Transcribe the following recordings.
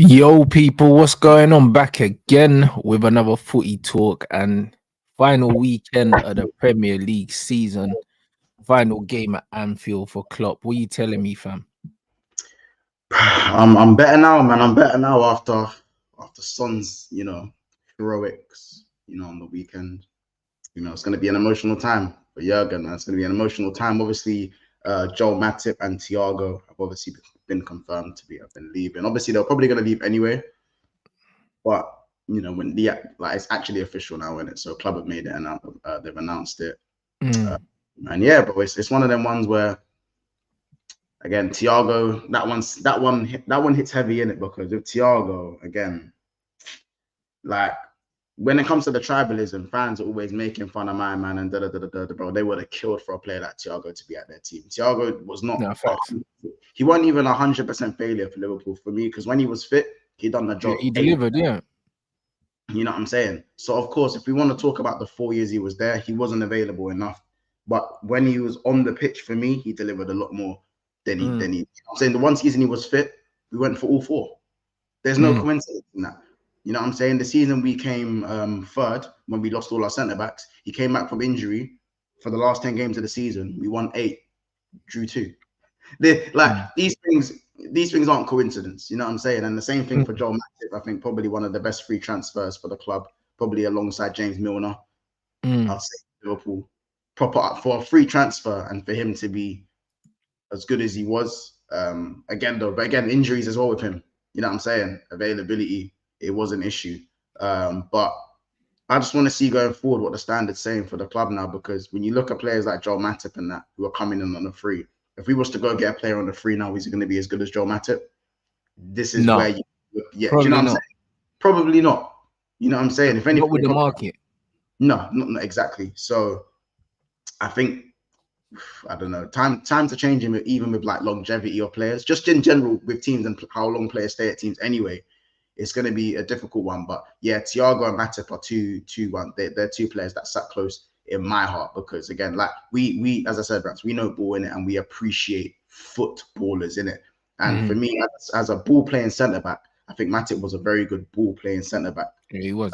Yo, people, what's going on? Back again with another footy talk and final weekend of the Premier League season. Final game at Anfield for Klopp. What are you telling me, fam? I'm better now, man. I'm better now after Son's, heroics, on the weekend. It's gonna be an emotional time for Jurgen, man. It's gonna be an emotional time. Obviously, Joel Matip and Thiago have obviously been confirmed to have been leaving. Obviously, they're probably gonna leave anyway. But when it's actually official now, isn't it? So club have made it and they've announced it. And yeah, bro, it's one of them ones where, again, Thiago, that one hits heavy in it, because with Thiago, again, like when it comes to the tribalism, fans are always making fun of my man and bro. They would have killed for a player like Thiago to be at their team. Thiago was not. He wasn't even 100% failure for Liverpool for me, because when he was fit, he done the job. He delivered, yeah. You know what I'm saying? So of course, if we want to talk about the 4 years he was there, he wasn't available enough. But when he was on the pitch, for me, he delivered a lot more than he. I'm saying the one season he was fit, we went for all four. There's no coincidence in that. You know what I'm saying? The season we came third, when we lost all our centre backs, he came back from injury. For the last 10 games of the season, we won 8, drew 2. These things aren't coincidence. You know what I'm saying? And the same thing for Joel Matip. I think probably one of the best free transfers for the club, probably alongside James Milner. I'll say Liverpool proper up for a free transfer, and for him to be as good as he was. Again, injuries as well with him. You know what I'm saying? Availability, it was an issue. But I just want to see going forward what the standard's saying for the club now, because when you look at players like Joel Matip and that, who are coming in on a free, if we was to go get a player on the free now, is he going to be as good as Joel Matip? This is where you, do you know what I'm saying? Probably not. You know what I'm saying? If anything, not with the market. No, not exactly. So I think, I don't know, time to change him, even with like longevity of players, just in general with teams and how long players stay at teams anyway. It's going to be a difficult one. But yeah, Thiago and Matip are they're two players that sat close in my heart, because again, like we as I said, Rants, we know ball in it and we appreciate footballers in it. And for me, as a ball playing centre back, I think Matip was a very good ball playing centre back. Yeah, he was.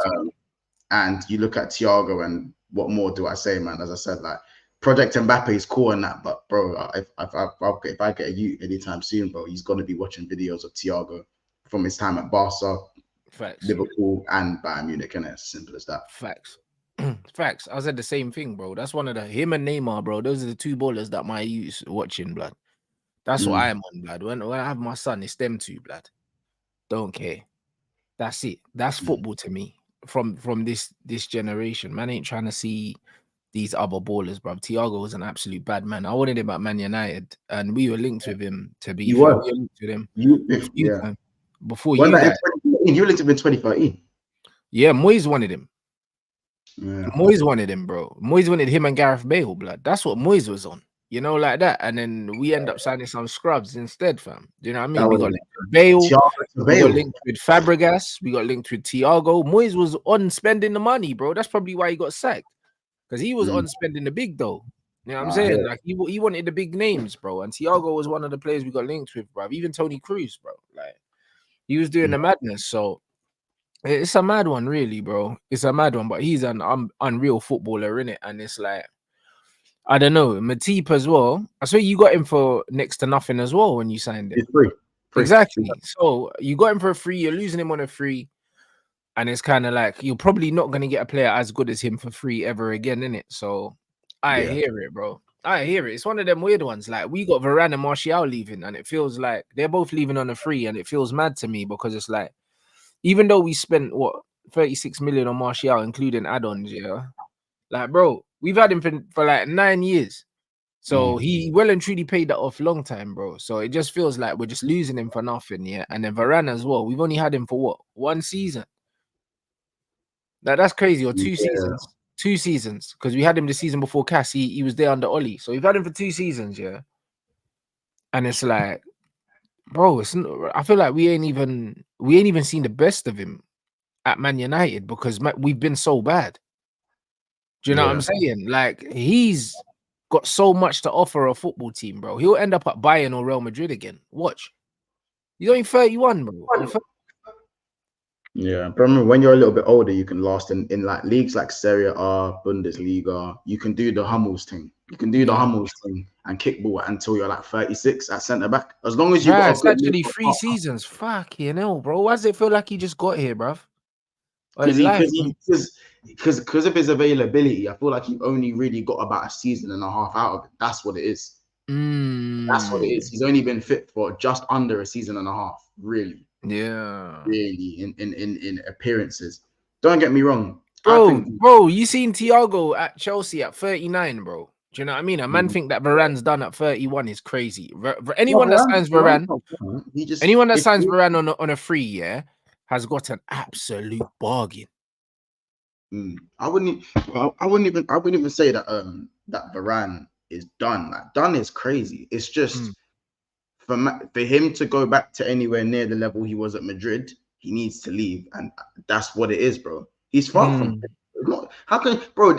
And you look at Thiago, and what more do I say, man? As I said, like, Project Mbappe is cool and that, but bro, if I get a youth anytime soon, bro, he's gonna be watching videos of Thiago from his time at Barca, Liverpool, and Bayern Munich, and it's as simple as that. Facts. Facts. I said the same thing, bro. That's one of him and Neymar, bro. Those are the two ballers that my youth watching, blood. That's what I am on, blood. When I have my son, it's them two, blood. Don't care. That's it. That's football to me. From this generation, man ain't trying to see these other ballers, bro. Thiago was an absolute bad man. I wanted him at Man United, and we were linked with him. To be fair, we were linked with him. Before you guys, you linked him in 2013. Yeah, Moyes wanted him. Yeah. Moyes wanted him, bro. Moyes wanted him and Gareth Bale, blood. That's what Moyes was on. You know, like that. And then we end up signing some scrubs instead, fam. Do you know what I mean? We got linked with Bale. We got linked with Fabregas. We got linked with Thiago. Moyes was on spending the money, bro. That's probably why he got sacked. Because he was on spending the big dough. You know what I'm saying? Like, he wanted the big names, bro. And Thiago was one of the players we got linked with, bro. Even Tony Cruz, bro. Like, he was doing the madness. So it's a mad one, really, bro. It's a mad one. But he's an unreal footballer, innit? And it's like, I don't know, Matip as well. I swear you got him for next to nothing as well when you signed him. It's free. Exactly. So you got him for a free, you're losing him on a free. And it's kind of like, you're probably not going to get a player as good as him for free ever again, innit? So I hear it, bro. I hear it. It's one of them weird ones. Like, we got Varane and Martial leaving, and it feels like they're both leaving on a free, and it feels mad to me, because it's like, even though we spent, 36 million on Martial, including add-ons, yeah? Like, bro, we've had him for like 9 years. So he well and truly paid that off long time, bro. So it just feels like we're just losing him for nothing, yeah? And then Varane as well. We've only had him for what? 1 season. Like, that's crazy. Or 2 seasons. 2 seasons. Because we had him the season before Cass. He was there under Ollie. So we've had him for 2 seasons, yeah? And it's like, bro, I feel like we ain't even seen the best of him at Man United, because we've been so bad. Do you know what I'm saying? Like, he's got so much to offer a football team, bro. He'll end up at Bayern or Real Madrid again. Watch. He's only 31, bro. Yeah, but remember when you're a little bit older, you can last in like leagues like Serie A, Bundesliga. You can do the Hummels thing. You can do the Hummels thing and kickball until you're like 36 at centre back. As long as you got It's a good actually mental 3 seasons. Fuck, you know, bro. Why does it feel like he just got here, bruv? because Life. of his availability, I feel like he only really got about a season and a half out of it. That's what it is. That's what it is. He's only been fit for just under a season and a half, really. Yeah. Really, in appearances. Don't get me wrong. Bro, you seen Thiago at Chelsea at 39, bro. Do you know what I mean? A man think that Varane's done at 31 is crazy. Anyone that signs Varane, anyone that signs Varane on a free, yeah, has got an absolute bargain. I wouldn't even say that that Varane is done. Like done is crazy. It's just for him to go back to anywhere near the level he was at Madrid, he needs to leave, and that's what it is, bro. He's far from not. How can bro?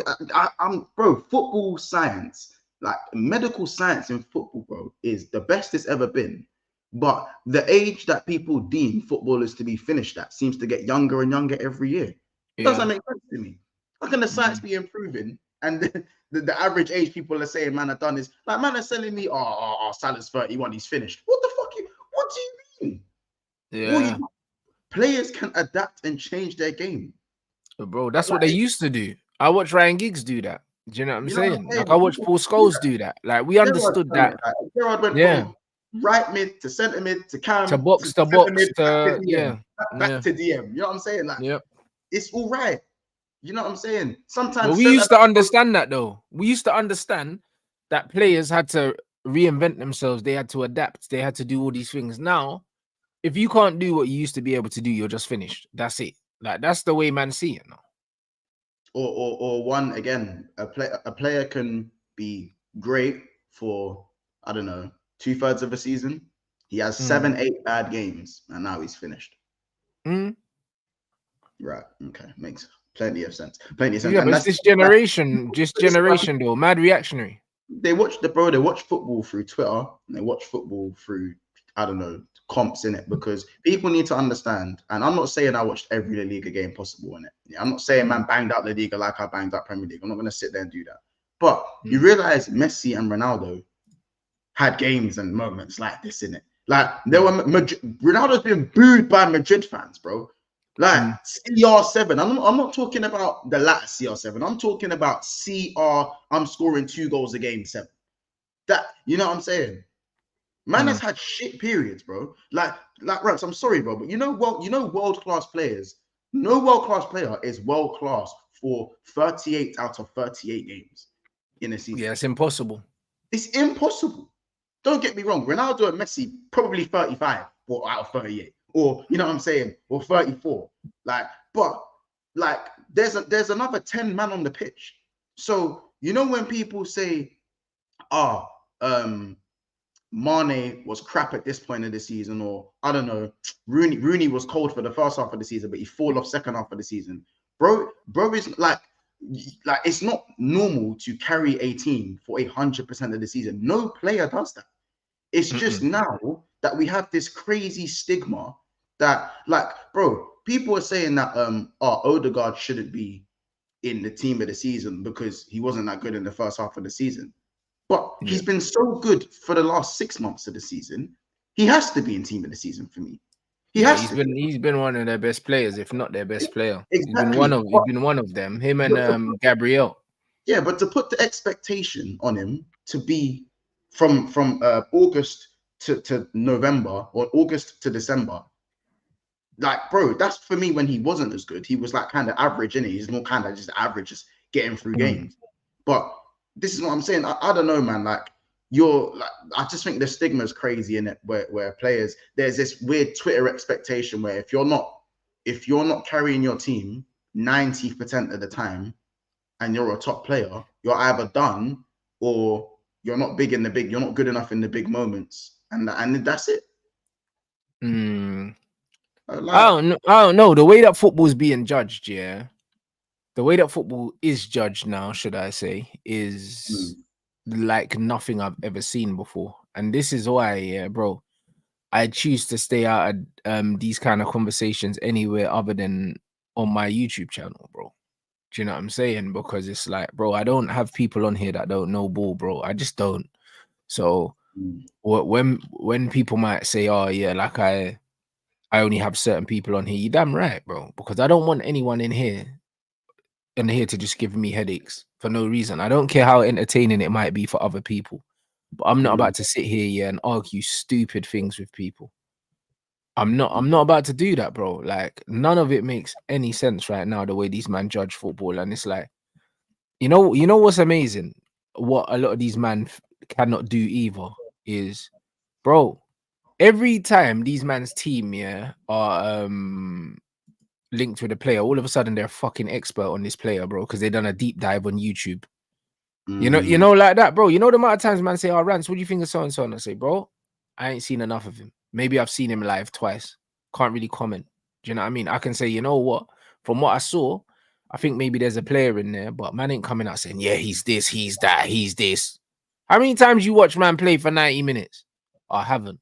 I'm bro. Football science, like medical science in football, bro, is the best it's ever been. But the age that people deem footballers to be finished at seems to get younger and younger every year. It doesn't make sense to me. How can the science be improving and the average age people are saying man are done is like man are selling me Salah's 31, he's finished. What the fuck? What do you mean? Yeah. Players can adapt and change their game. Bro, that's what they used to do. I watch Ryan Giggs do that. Do you know what I'm saying? Like I watch Paul Scholes do that. Like we understood that. Gerrard went from right mid to centre mid to cam to box to box to back to DM. You know what I'm saying? Like it's all right. You know what I'm saying? Sometimes well, we used to understand that though. We used to understand that players had to reinvent themselves. They had to adapt. They had to do all these things. Now, if you can't do what you used to be able to do, you're just finished. That's it. Like that's the way man see it now. Or one again, a player can be great for I don't know 2/3 of a season. He has 7-8 bad games, and now he's finished. Right. Okay. Makes plenty of sense. Plenty of sense. Yeah, but it's this generation though, mad reactionary. They watch football through Twitter and they watch football through I don't know comps in it because people need to understand. And I'm not saying I watched every La Liga game possible in it. I'm not saying man banged out La Liga like I banged out Premier League. I'm not going to sit there and do that. But you realize Messi and Ronaldo had games and moments like this in it. Like there were Ronaldo's been booed by Madrid fans, bro. Like CR7. I'm not talking about the latter CR7. I'm talking about CR. I'm scoring 2 goals a game 7. That you know what I'm saying? Man has had shit periods, bro. Like Rants, I'm sorry, bro, but world-class players. No world-class player is world-class for 38 out of 38 games in a season. Yeah, it's impossible. It's impossible. Don't get me wrong. Ronaldo and Messi probably 35 or out of 38, or you know what I'm saying, or 34. But there's another 10 man on the pitch. So you know when people say, Mane was crap at this point of the season, or I don't know, Rooney was cold for the first half of the season, but he fall off second half of the season. Bro is like it's not normal to carry a team for 100% of the season. No player does that. It's just now that we have this crazy stigma that, like, bro, people are saying that Odegaard shouldn't be in the team of the season because he wasn't that good in the first half of the season. But he's been so good for the last 6 months of the season. He has to be in team of the season for me. He's been one of their best players, if not their best player. Exactly. He's been one of them. Him and Gabriel. Yeah, but to put the expectation on him to be from August to November or August to December, like, bro, that's for me when he wasn't as good. He was like kind of average, innit? He's more kind of just average, just getting through games. But this is what I'm saying. I don't know, man. Like, I just think the stigma is crazy in it, where players, there's this weird Twitter expectation where if you're not carrying your team 90% of the time and you're a top player, you're either done or you're not you're not good enough in the big moments, and that's it. I don't know. The way that football is being judged, the way that football is judged now, should I say, is like nothing I've ever seen before. And this is why, bro, I choose to stay out of these kind of conversations anywhere other than on my YouTube channel, bro. Do you know what I'm saying? Because it's like, bro, I don't have people on here that don't know ball, bro. I just don't. So when people might say, oh yeah, like I only have certain people on here, you damn right, bro. Because I don't want anyone in here to just give me headaches for no reason. I don't care how entertaining it might be for other people, but I'm not about to sit here, yeah, and argue stupid things with people. I'm not about to do that, bro. Like, none of it makes any sense right now, the way these men judge football. And it's like, you know what's amazing? What a lot of these men cannot do either is, bro, every time these man's team, yeah, are linked with a player, all of a sudden they're a fucking expert on this player, bro, because they done a deep dive on YouTube. You know, like that, bro. You know the amount of times man say, oh, Rants, what do you think of so and so? And I say, bro, I ain't seen enough of him. Maybe I've seen him live twice. Can't really comment. Do you know what I mean? I can say, you know what? From what I saw, I think maybe there's a player in there, but man ain't coming out saying, yeah, he's this, he's that, he's this. How many times you watch man play for 90 minutes? I haven't.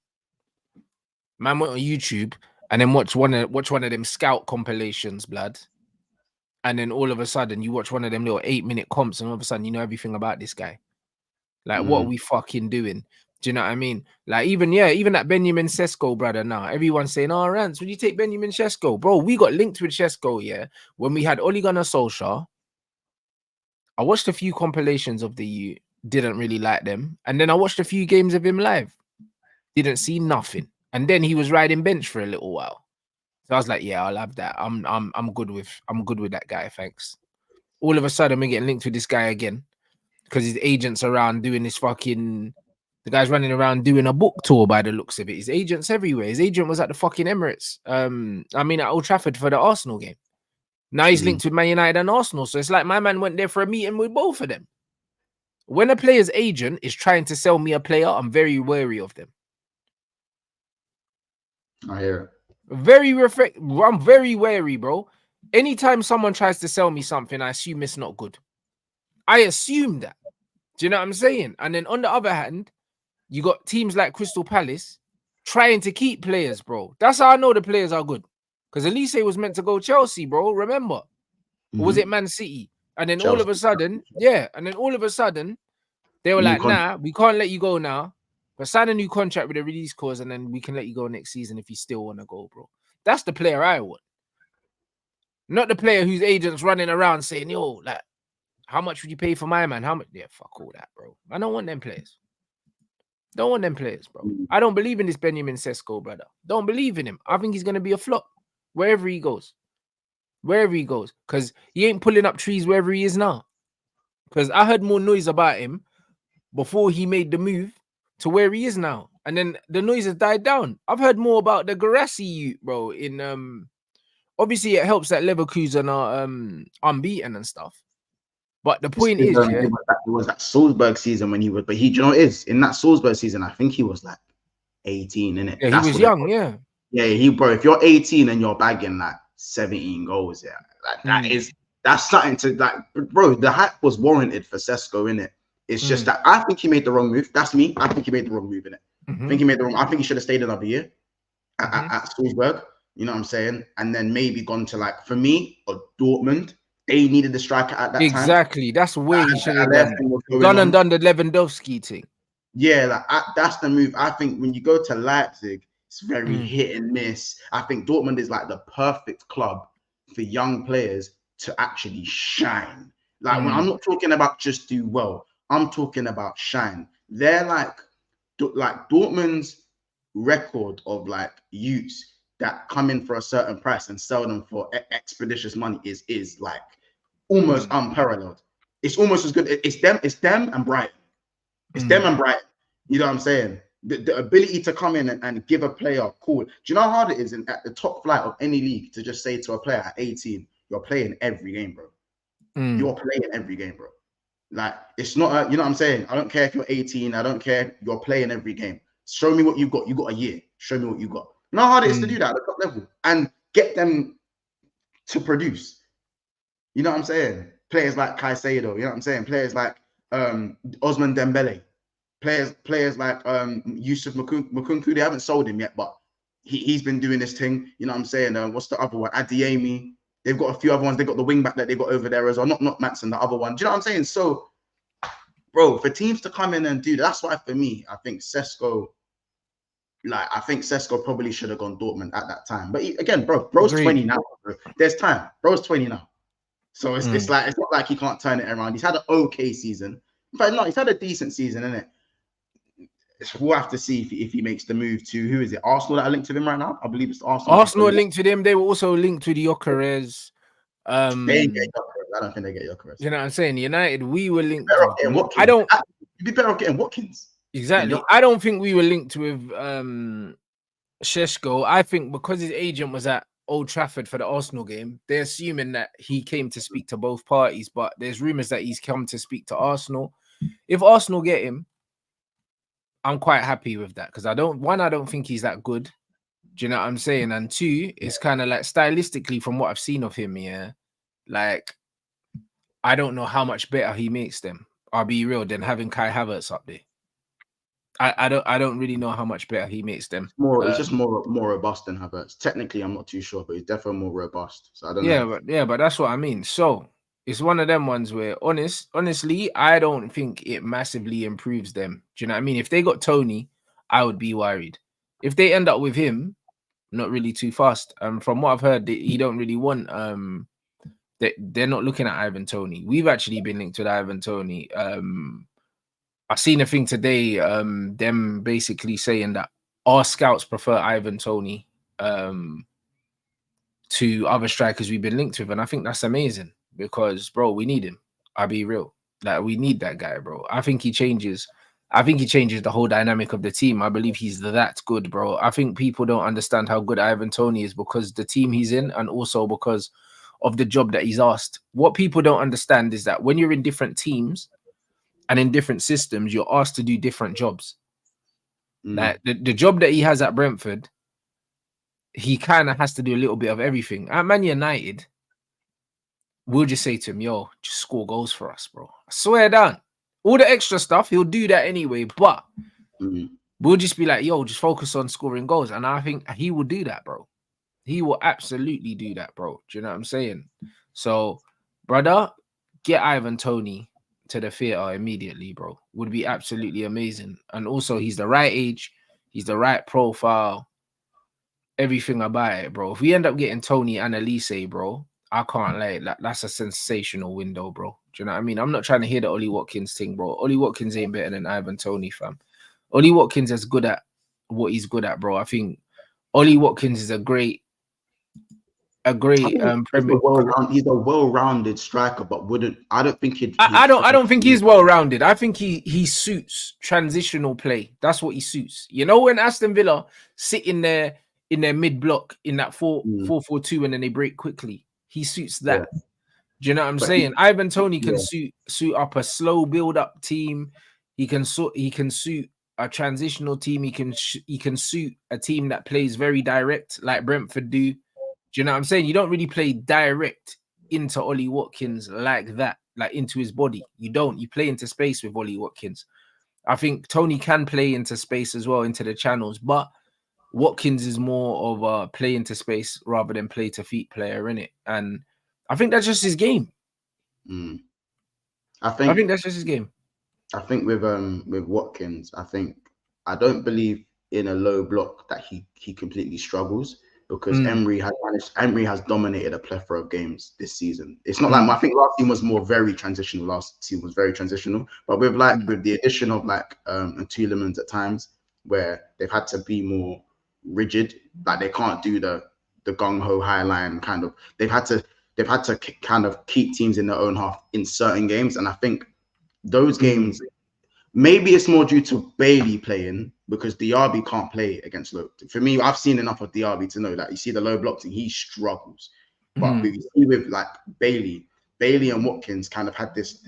Man went on YouTube and then watch one of them scout compilations, blood. And then all of a sudden you watch one of them little 8-minute comps, and all of a sudden you know everything about this guy. Like, what are we fucking doing? Do you know what I mean? Like, even that Benjamin Sesko brother now. Everyone's saying, oh, Rants, would you take Benjamin Sesko? Bro, we got linked with Sesko, yeah, when we had Ole Gunnar Solskjaer. I watched a few compilations of the youth, didn't really like them. And then I watched a few games of him live. Didn't see nothing. And then he was riding bench for a little while. So I was like, yeah, I'll have that. I'm good with that guy, thanks. All of a sudden, we're getting linked with this guy again, because his agent's around doing this fucking. The guy's running around doing a book tour by the looks of it. His agent's everywhere. His agent was at the fucking Emirates. At Old Trafford for the Arsenal game. Now he's linked with Man United and Arsenal. So it's like my man went there for a meeting with both of them. When a player's agent is trying to sell me a player, I'm very wary of them. I hear it. I'm very wary, bro. Anytime someone tries to sell me something, I assume it's not good. I assume that. Do you know what I'm saying? And then on the other hand, you got teams like Crystal Palace trying to keep players, bro. That's how I know the players are good. Because Elise was meant to go Chelsea, bro. Remember? Or was it Man City? And then all of a sudden, they were like, nah, we can't let you go now. But sign a new contract with a release clause, and then we can let you go next season if you still want to go, bro. That's the player I want. Not the player whose agent's running around saying, yo, like, how much would you pay for my man? How much? Yeah, fuck all that, bro. I don't want them players. Don't want them players, bro. I don't believe in this Benjamin Sesko, brother. Don't believe in him. I think he's going to be a flop wherever he goes. Wherever he goes. Because he ain't pulling up trees wherever he is now. Because I heard more noise about him before he made the move to where he is now. And then the noise has died down. I've heard more about the Garassi youth, bro. Obviously it helps that Leverkusen are unbeaten and stuff. But the point is, it was that Salzburg season when he was, but you know what it is? In that Salzburg season, I think he was like 18, innit? Yeah, he was young, yeah. Yeah, bro, if you're 18 and you're bagging like 17 goals, yeah, like that's something to like, bro, the hype was warranted for Sesko, innit? It's just that I think he made the wrong move. That's me. I think he made the wrong move, innit? I think he made the wrong. I think he should have stayed another year at Salzburg. You know what I'm saying? And then maybe gone to, like, for me, or Dortmund. They needed the striker at that time. Exactly. That's where he should have done the Lewandowski thing. Yeah, like that's the move. I think when you go to Leipzig, it's very hit and miss. I think Dortmund is like the perfect club for young players to actually shine. Like, when I'm not talking about just do well, I'm talking about shine. They're like Dortmund's record of like youths that come in for a certain price and sell them for expeditious money is like almost unparalleled. It's almost as good. It's them and Brighton. It's them and Brighton. You know what I'm saying? The ability to come in and give a player cool. Do you know how hard it is at the top flight of any league to just say to a player at 18, you're playing every game, bro. You're playing every game, bro. Like, it's not, you know what I'm saying? I don't care if you're 18. I don't care. You're playing every game. Show me what you've got. You got a year. Show me what you got. You know how hard it is to do that at the top level and get them to produce. You know what I'm saying? Players like Caicedo, you know what I'm saying? Players like Osman Dembele, players like Yusuf Makunku, they haven't sold him yet, but he's been doing this thing. You know what I'm saying? What's the other one? Adeyemi. They've got a few other ones. They've got the wing back that they got over there as well. Not Matson, the other one. Do you know what I'm saying? So, bro, for teams to come in and do that, that's why for me, I think Sesko probably should have gone Dortmund at that time. But again, bro's 20 now. Bro. There's time. Bro's 20 now. So it's like it's not like he can't turn it around. He's had an okay season. In fact, no, he's had a decent season, isn't it? We'll have to see if he makes the move to, who is it? Arsenal that are linked to him right now? I believe it's Arsenal. Arsenal linked to them. They were also linked with Gyökeres. They ain't get Gyökeres. I don't think they get Gyökeres. You know what I'm saying? United, we were linked. You'd be better off getting Watkins. Exactly. I don't think we were linked with Šeško. I think because his agent was at Old Trafford for the Arsenal game, they're assuming that he came to speak to both parties, but there's rumors that he's come to speak to Arsenal. If Arsenal get him, I'm quite happy with that because I don't think he's that good. Do you know what I'm saying? And two, it's kind of like stylistically from what I've seen of him, yeah, like I don't know how much better he makes them. I'll be real, than having Kai Havertz up there. I don't really know how much better he makes them. He's just more robust than Havertz. Technically, I'm not too sure, but he's definitely more robust. So I don't know. But that's what I mean. So it's one of them ones where honestly, I don't think it massively improves them. Do you know what I mean? If they got Toney, I would be worried. If they end up with him, not really too fast. From what I've heard, he don't really want. They're not looking at Ivan Toney. We've actually been linked with Ivan Toney. I've seen a thing today, them basically saying that our scouts prefer Ivan Toney to other strikers we've been linked with. And I think that's amazing because, bro, we need him. I'll be real. Like, we need that guy, bro. I think he changes the whole dynamic of the team. I believe he's that good, bro. I think people don't understand how good Ivan Toney is because the team he's in and also because of the job that he's asked. What people don't understand is that when you're in different teams and in different systems, you're asked to do different jobs. Like the job that he has at Brentford, he kind of has to do a little bit of everything. At Man United, we'll just say to him, yo, just score goals for us, bro. I swear down. All the extra stuff, he'll do that anyway, but we'll just be like, yo, just focus on scoring goals. And I think he will do that, bro. He will absolutely do that, bro. Do you know what I'm saying? So, brother, get Ivan Toney to the theater immediately, bro. Would be absolutely amazing. And also, he's the right age. He's the right profile. Everything about it, bro. If we end up getting Toney and Elise, bro, I can't lie. That's a sensational window, bro. Do you know what I mean? I'm not trying to hear the Ollie Watkins thing, bro. Ollie Watkins ain't better than Ivan Toney, fam. Ollie Watkins is good at what he's good at, bro. I think Ollie Watkins is a great he's a well-rounded striker, but I don't think he's well-rounded. I think he suits transitional play. That's what he suits. You know, when Aston Villa sit in their mid-block in that 4-4-2 and then they break quickly, he suits that. Yeah. Do you know what I'm saying? Ivan Toney can suit up a slow build-up team. He can suit a transitional team. He can suit a team that plays very direct, like Brentford do. Do you know what I'm saying? You don't really play direct into Ollie Watkins like that, like into his body. You don't. You play into space with Ollie Watkins. I think Toney can play into space as well, into the channels, but Watkins is more of a play into space rather than play to feet player, innit? And I think that's just his game. I think that's just his game. I think with Watkins, I don't believe in a low block that he completely struggles. Because Emery has dominated a plethora of games this season. It's not like I think last team was very transitional. But with with the addition of Tielemans at times where they've had to be more rigid, like they can't do the gung ho high line kind of. They've had to kind of keep teams in their own half in certain games, and I think those games. Maybe it's more due to Bailey playing because Diaby can't play against low. For me, I've seen enough of Diaby to know that you see the low blocks and he struggles. But we see with Bailey and Watkins kind of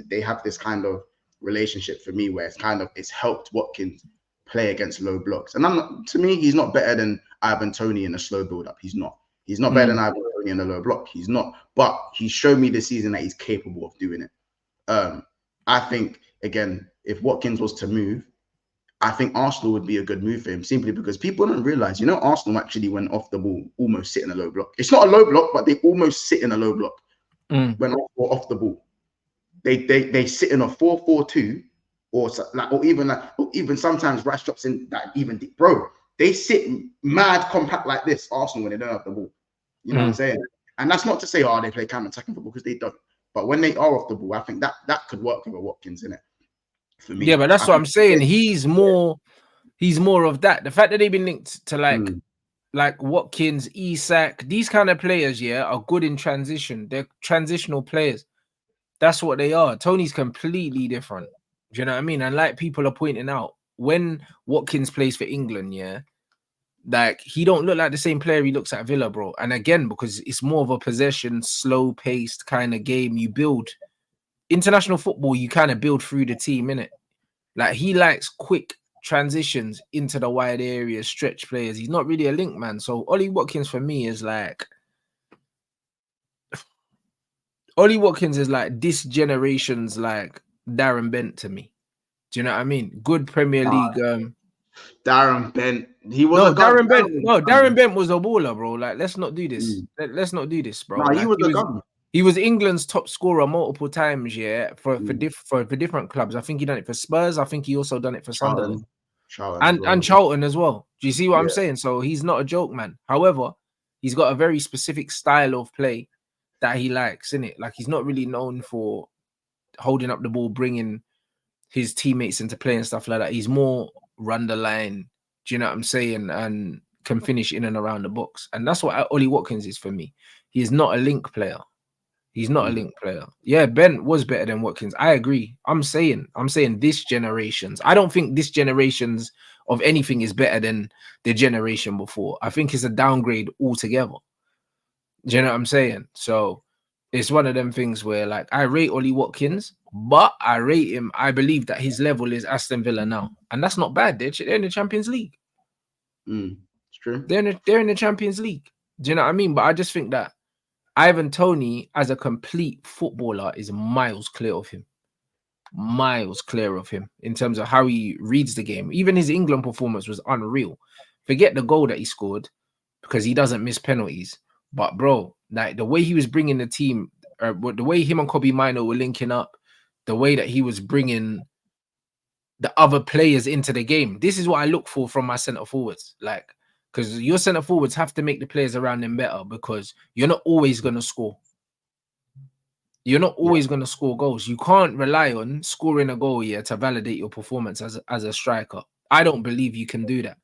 they have this kind of relationship for me where it's helped Watkins play against low blocks. And to me, he's not better than Ivan Toney in a slow build up. He's not better than Ivan Toney in a low block. He's not. But he showed me this season that he's capable of doing it. I think again. If Watkins was to move, I think Arsenal would be a good move for him simply because people don't realize, Arsenal actually went off the ball, almost sit in a low block. It's not a low block, but they almost sit in a low block when off the ball. They sit in a 4-4-2 or even sometimes Rice drops in that even deep. Bro, they sit mad compact like this, Arsenal, when they don't have the ball. You know what I'm saying? And that's not to say, they play counter-attacking football, because they don't. But when they are off the ball, I think that could work with a Watkins in it. For me. Yeah, but that's what I'm saying. He's more of that. The fact that they've been linked to like Watkins, Isak, these kind of players, are good in transition. They're transitional players. That's what they are. Toney's completely different. Do you know what I mean? And like people are pointing out, when Watkins plays for England, like he don't look like the same player he looks at Villa, bro. And again, because it's more of a possession, slow-paced kind of game. You build international football, you kind of build through the team, innit? Like he likes quick transitions into the wide area, stretch players. He's not really a link man. So Ollie Watkins for me is like this generation's like Darren Bent to me. Do you know what I mean? Good Premier League. Darren Bent. He was Darren Bent was a baller, bro. Like, let's not do this. Let's not do this, bro. No, like, he was England's top scorer multiple times, for different clubs. I think he done it for Spurs. I think he also done it for Sunderland. And Charlton as well. Do you see what I'm saying? So he's not a joke, man. However, he's got a very specific style of play that he likes, innit? Like, he's not really known for holding up the ball, bringing his teammates into play and stuff like that. He's more run the line, do you know what I'm saying? And can finish in and around the box. And that's what Ollie Watkins is for me. He is not a link player. He's not a link player. Yeah, Ben was better than Watkins. I agree. I'm saying this generation's. I don't think this generation's of anything is better than the generation before. I think it's a downgrade altogether. Do you know what I'm saying? So it's one of them things where, like, I rate Ollie Watkins, but I rate him. I believe that his level is Aston Villa now, and that's not bad. They're in the Champions League. It's true. They're in the Champions League. Do you know what I mean? But I just think that Ivan Toney, as a complete footballer, is miles clear of him. Miles clear of him in terms of how he reads the game. Even his England performance was unreal. Forget the goal that he scored, because he doesn't miss penalties. But bro, like the way he was bringing the team, the way him and Kobe Mino were linking up, the way that he was bringing the other players into the game. This is what I look for from my centre forwards. Like, because your centre forwards have to make the players around them better, because you're not always going to score. You're not always going to score goals. You can't rely on scoring a goal to validate your performance as a striker. I don't believe you can do that.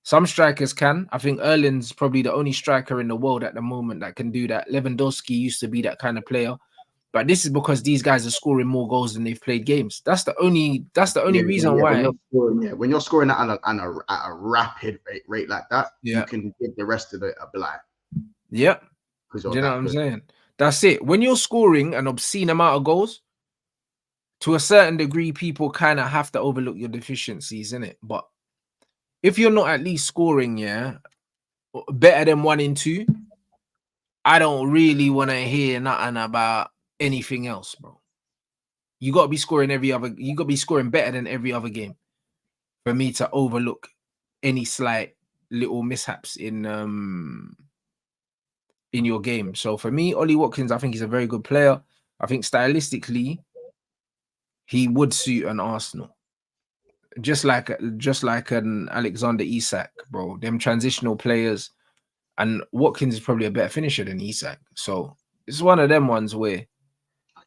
Some strikers can. I think Erling's probably the only striker in the world at the moment that can do that. Lewandowski used to be that kind of player. But this is because these guys are scoring more goals than they've played games. That's the only reason why. When you're scoring at a rapid rate like that, you can give the rest of it a blight. Yeah. Do you know what I'm saying? That's it. When you're scoring an obscene amount of goals, to a certain degree, people kind of have to overlook your deficiencies, innit? But if you're not at least scoring, better than 1 in 2, I don't really want to hear nothing about anything else, bro. You got to be scoring you got to be scoring better than every other game for me to overlook any slight little mishaps in your game. So for me, Ollie Watkins, I think he's a very good player. I think stylistically, he would suit an Arsenal. Just like an Alexander Isak, bro. Them transitional players. And Watkins is probably a better finisher than Isak. So it's one of them ones where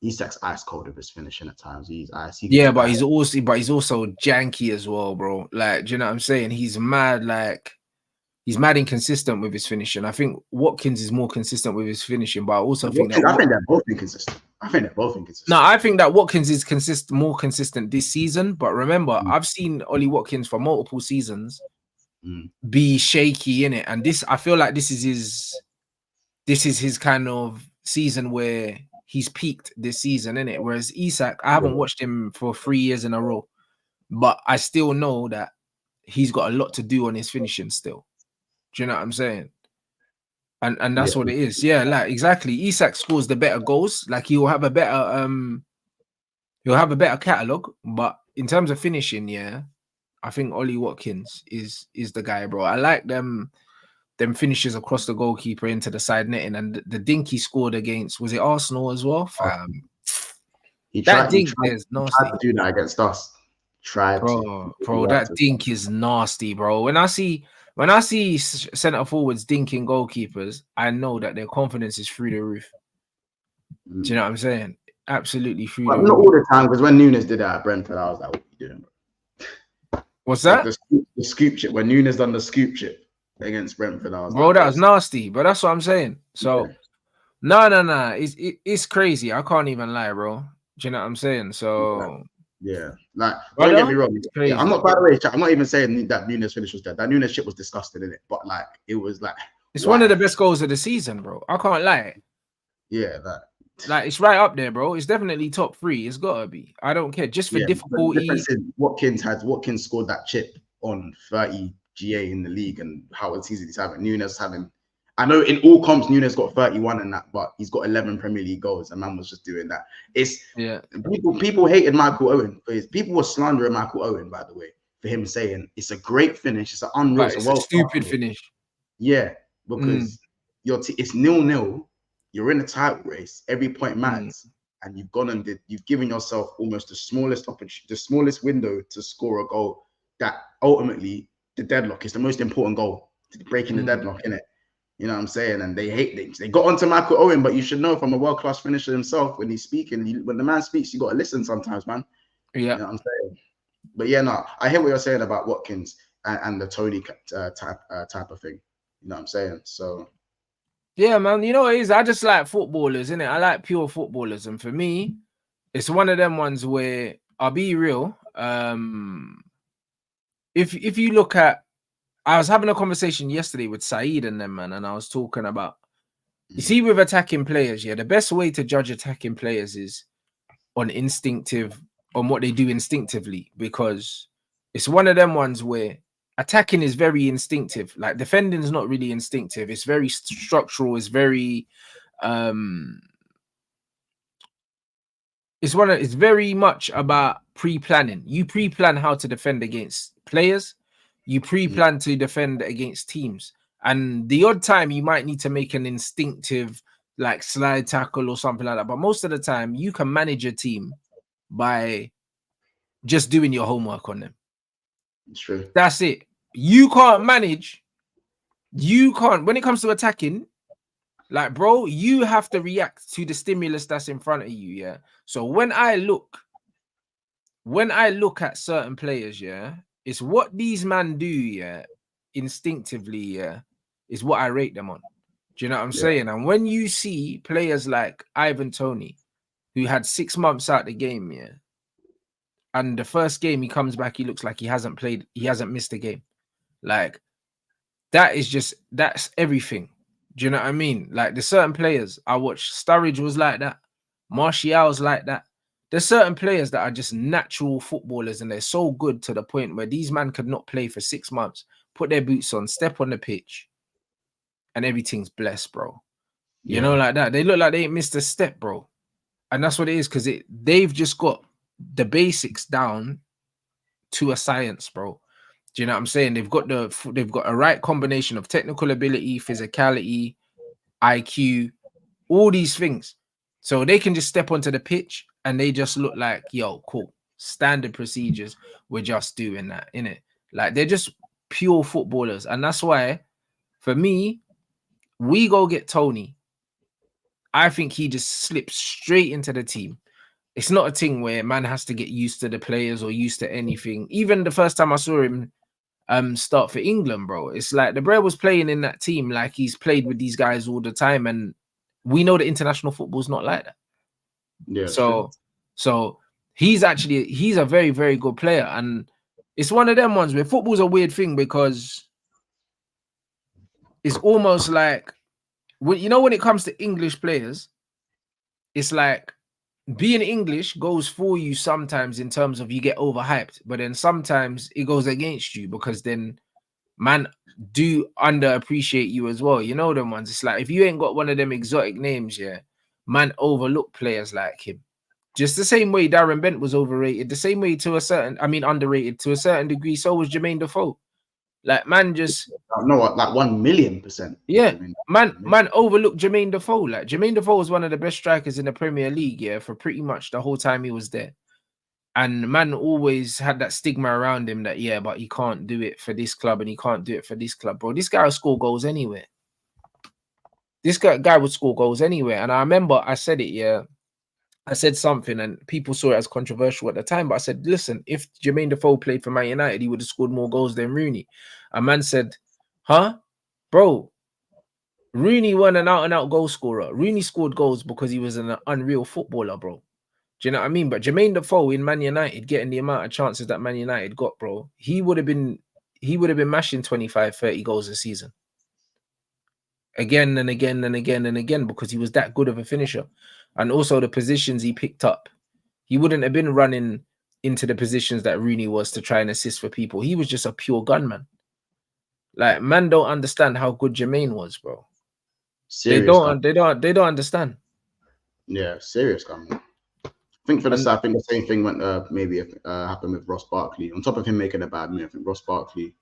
Isak's ice cold with his finishing at times. He's ice. But he's also janky as well, bro. Like, do you know what I'm saying? He's mad inconsistent with his finishing. I think Watkins is more consistent with his finishing, but I also think I think they're both inconsistent. No, I think that Watkins is more consistent this season. But remember, I've seen Ollie Watkins for multiple seasons be shaky in it, and I feel like this is his kind of season where he's peaked this season, innit? Whereas Isak, I haven't watched him for 3 years in a row, but I still know that he's got a lot to do on his finishing still. Do you know what I'm saying? And that's what it is. Yeah, like exactly. Isak scores the better goals. Like he'll have a better catalogue, but in terms of finishing, I think Ollie Watkins is the guy, bro. I like them finishes across the goalkeeper into the side netting, and the dink he scored against, was it Arsenal as well? He That tried dink is nasty. to do that against us. Bro, that dink is nasty, bro. When I see centre forwards dinking goalkeepers, I know that their confidence is through the roof. Do you know what I'm saying? Absolutely through the roof. Not all the time, because when Nunes did that at Brentford, I was like, what are you doing, bro? What's that? The scoop chip. When Nunes done the scoop chip against Brentford, I was bro, like, that was nasty. But that's what I'm saying. So, no. It's crazy. I can't even lie, bro. Do you know what I'm saying? So, yeah. Like, don't get me wrong. Yeah, I'm not, by the way, I'm not even saying that Nunes finish was dead. That Nunes shit was disgusting, innit? But like, it was like, it's one of the best goals of the season, bro. I can't lie. Yeah, like it's right up there, bro. It's definitely top 3. It's gotta be. I don't care. Just for difficulty. The difference is Watkins scored that chip on 30 GA in the league, and how it's easy to have it. Nunes having, I know in all comps Nunes got 31 and that, but he's got 11 Premier League goals, and man was just doing that. It's people hated Michael Owen for his. People were slandering Michael Owen, by the way, for him saying it's a great finish, it's an unreal, it's a stupid finish. Yeah, because it's 0-0. You're in a title race. Every point matters, and you've gone and you've given yourself almost the smallest window to score a goal. That ultimately, the deadlock is the most important goal, breaking the deadlock, innit? You know what I'm saying? And they got onto Michael Owen, but you should know from a world-class finisher himself, when he's speaking, when the man speaks, you got to listen sometimes, man. Yeah. You know what I'm saying? But yeah, no, I hear what you're saying about Watkins and the Toney type of thing. You know what I'm saying? So. Yeah, man. You know what it is? I just like footballers, innit? I like pure footballers. And for me, it's one of them ones where I'll be real. If you look at, I was having a conversation yesterday with Saeed and them, man, and I was talking about, you see, with attacking players, the best way to judge attacking players is on what they do instinctively, because it's one of them ones where attacking is very instinctive. Like defending is not really instinctive. It's very structural. It's very it's very much about pre-planning. You pre-plan how to defend against players. You pre-plan to defend against teams. And the odd time you might need to make an instinctive like slide tackle or something like that. But most of the time you can manage a team by just doing your homework on them. True. That's it. You can't manage. You can't. When it comes to attacking, like, bro, you have to react to the stimulus that's in front of you. Yeah. So when I look at certain players, it's what these men do, instinctively, is what I rate them on. Do you know what I'm saying? And when you see players like Ivan Toney, who had 6 months out the game, and the first game he comes back, he looks like he hasn't missed a game. Like, that's everything. Do you know what I mean? Like, there's certain players I watch. Sturridge was like that. Martial's like that. There's certain players that are just natural footballers, and they're so good to the point where these men could not play for 6 months, put their boots on, step on the pitch, and everything's blessed, bro. You know, like that. They look like they ain't missed a step, bro. And that's what it is, because they've just got the basics down to a science, bro. Do you know what I'm saying? They've got a right combination of technical ability, physicality, IQ, all these things. So they can just step onto the pitch and they just look like, yo, cool. Standard procedures. We're just doing that, innit? Like, they're just pure footballers. And that's why, for me, we go get Toney. I think he just slips straight into the team. It's not a thing where man has to get used to the players or used to anything. Even the first time I saw him start for England, bro, it's like the bro was playing in that team like he's played with these guys all the time, and we know that international football is not like that. Yeah. So he's a very, very good player, and it's one of them ones where football's a weird thing, because it's almost like, when it comes to English players, it's like being English goes for you sometimes in terms of you get overhyped, but then sometimes it goes against you, because then man do underappreciate you as well. You know them ones. It's like, if you ain't got one of them exotic names, man overlook players like him. Just the same way Darren Bent was overrated, the same way underrated to a certain degree. So was Jermaine Defoe. Like, man, just no, like 1,000,000%. yeah, man overlooked Jermaine Defoe. Like, Jermaine Defoe was one of the best strikers in the Premier League, yeah, for pretty much the whole time he was there. And man always had that stigma around him that, yeah, but he can't do it for this club and he can't do it for this club, bro. This guy will score goals anywhere. This guy would score goals anywhere. And I remember I said it, yeah. I said something and people saw it as controversial at the time, but I said, listen, if Jermaine Defoe played for Man United, he would have scored more goals than Rooney. A man said, huh? Bro, Rooney won an out-and-out goal scorer. Rooney scored goals because he was an unreal footballer, bro. Do you know what I mean? But Jermaine Defoe in Man United, getting the amount of chances that Man United got, bro, he would have been mashing 25, 30 goals a season. Again and again and again and again, because he was that good of a finisher. And also the positions he picked up. He wouldn't have been running into the positions that Rooney was to try and assist for people. He was just a pure gunman. Like, man don't understand how good Jermaine was, bro. Serious they don't understand. Yeah, serious gunman. I think for the side, I think the same thing went maybe happened with Ross Barkley. On top of him making a bad move, I think Ross Barkley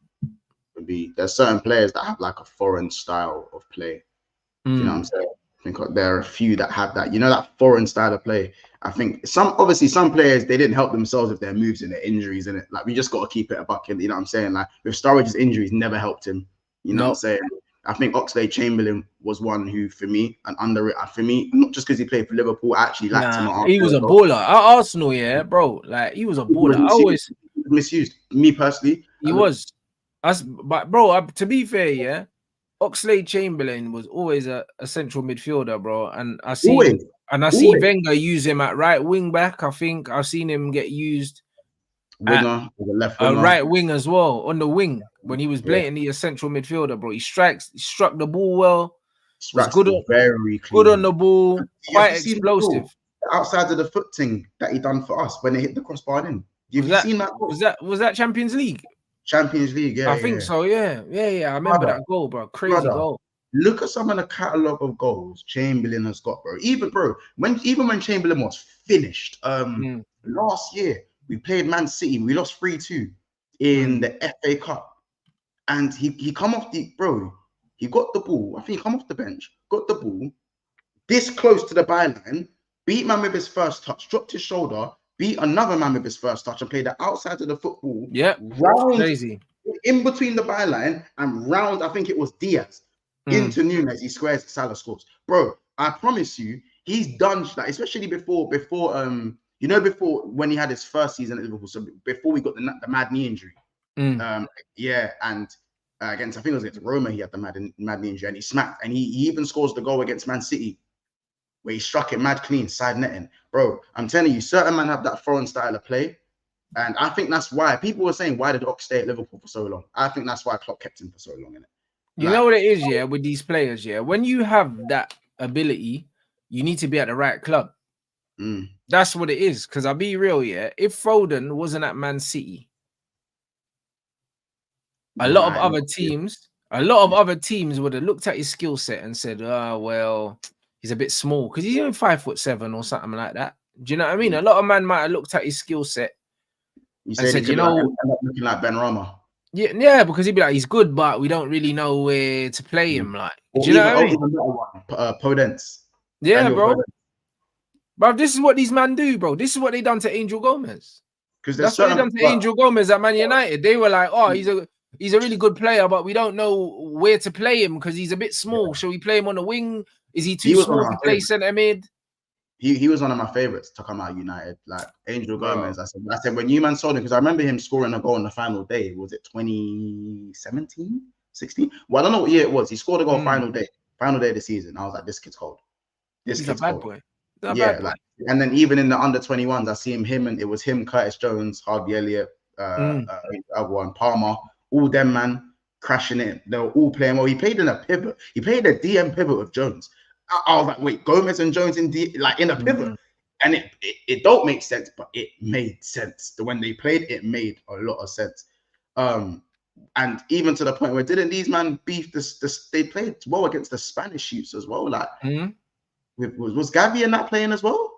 would be. There's certain players that have like a foreign style of play. Do you know what I'm saying? I think there are a few that have that. You know, that foreign style of play. I think some players, they didn't help themselves with their moves and their injuries in it. Like, we just got to keep it a bucket. You know what I'm saying? Like, with Sturridge's injuries never helped him. You know what I'm saying? I think Oxlade-Chamberlain was one who, for me, not just because he played for Liverpool, I actually liked him. He was a baller at Arsenal, yeah, bro. Like, he was a baller. I always misused. Me personally, he was. But bro, to be fair, yeah, Oxlade-Chamberlain was always a central midfielder, bro. And I see Wenger use him at right wing back. I think I've seen him get used winger, the left winger, right wing as well, on the wing when he was blatantly a central midfielder, bro. He struck the ball well. Was good on the ball, quite explosive. The outside of the foot thing that he done for us when they hit the crossbar in. Have you seen that goal? Was that Champions League? Champions League, yeah. I think so, yeah. I remember that goal, bro. Crazy goal. Look at some of the catalogue of goals Chamberlain has got, bro. Even when Chamberlain was finished, last year we played Man City, we lost 3-2 in the FA Cup, and he come off he got the ball. I think he come off the bench, got the ball this close to the byline, beat man with his first touch, dropped his shoulder, beat another man with his first touch, and played the outside of the football. Yeah, round crazy. In between the byline and round, I think it was Diaz into Nunes. He squares, Salah scores. Bro, I promise you, he's done that, especially before when he had his first season at Liverpool. So before we got the mad knee injury. And against, I think it was against Roma, he had the mad knee injury, and he smacked, and he even scores the goal against Man City, where he struck it mad clean, side netting. Bro, I'm telling you, certain men have that foreign style of play. And I think that's why people were saying, why did Ox stay at Liverpool for so long? I think that's why Klopp kept him for so long, innit? You know what it is, yeah, with these players, yeah? When you have that ability, you need to be at the right club. That's what it is. Because I'll be real, yeah, if Foden wasn't at Man City, a lot of other teams would have looked at his skill set and said, oh, well, he's a bit small because he's only 5'7" or something like that. Do you know what I mean? A lot of men might have looked at his skill set and said, you know, looking like Ben Rama. Yeah, because he'd be like, he's good, but we don't really know where to play him. Like, do you know what I mean? Podence. Yeah, Daniel bro. Podence. But this is what these men do, bro. This is what they done to Angel Gomez. Because that's what they done to Angel Gomez at Man United. They were like, oh, he's a really good player, but we don't know where to play him because he's a bit small. Shall we play him on the wing? Is he too small to play centre mid? He was one of my favorites to come out of United, like Angel Gomez. I said when you man sold him, because I remember him scoring a goal on the final day. Was it 2017, 16? Well, I don't know what year it was. He scored a goal final day of the season. I was like, this kid's cold. He's a bad boy. And then even in the under 21s, I see him, and it was him, Curtis Jones, Harvey Elliott, everyone, Palmer, all them man crashing it. They were all playing well. He played in a pivot. He played a DM pivot with Jones. I was like, wait, Gomez and Jones in a pivot, and it don't make sense, but it made sense. When they played, it made a lot of sense. And even to the point where didn't these man beef this? They played well against the Spanish shoots as well. Like, was Gavi in that playing as well?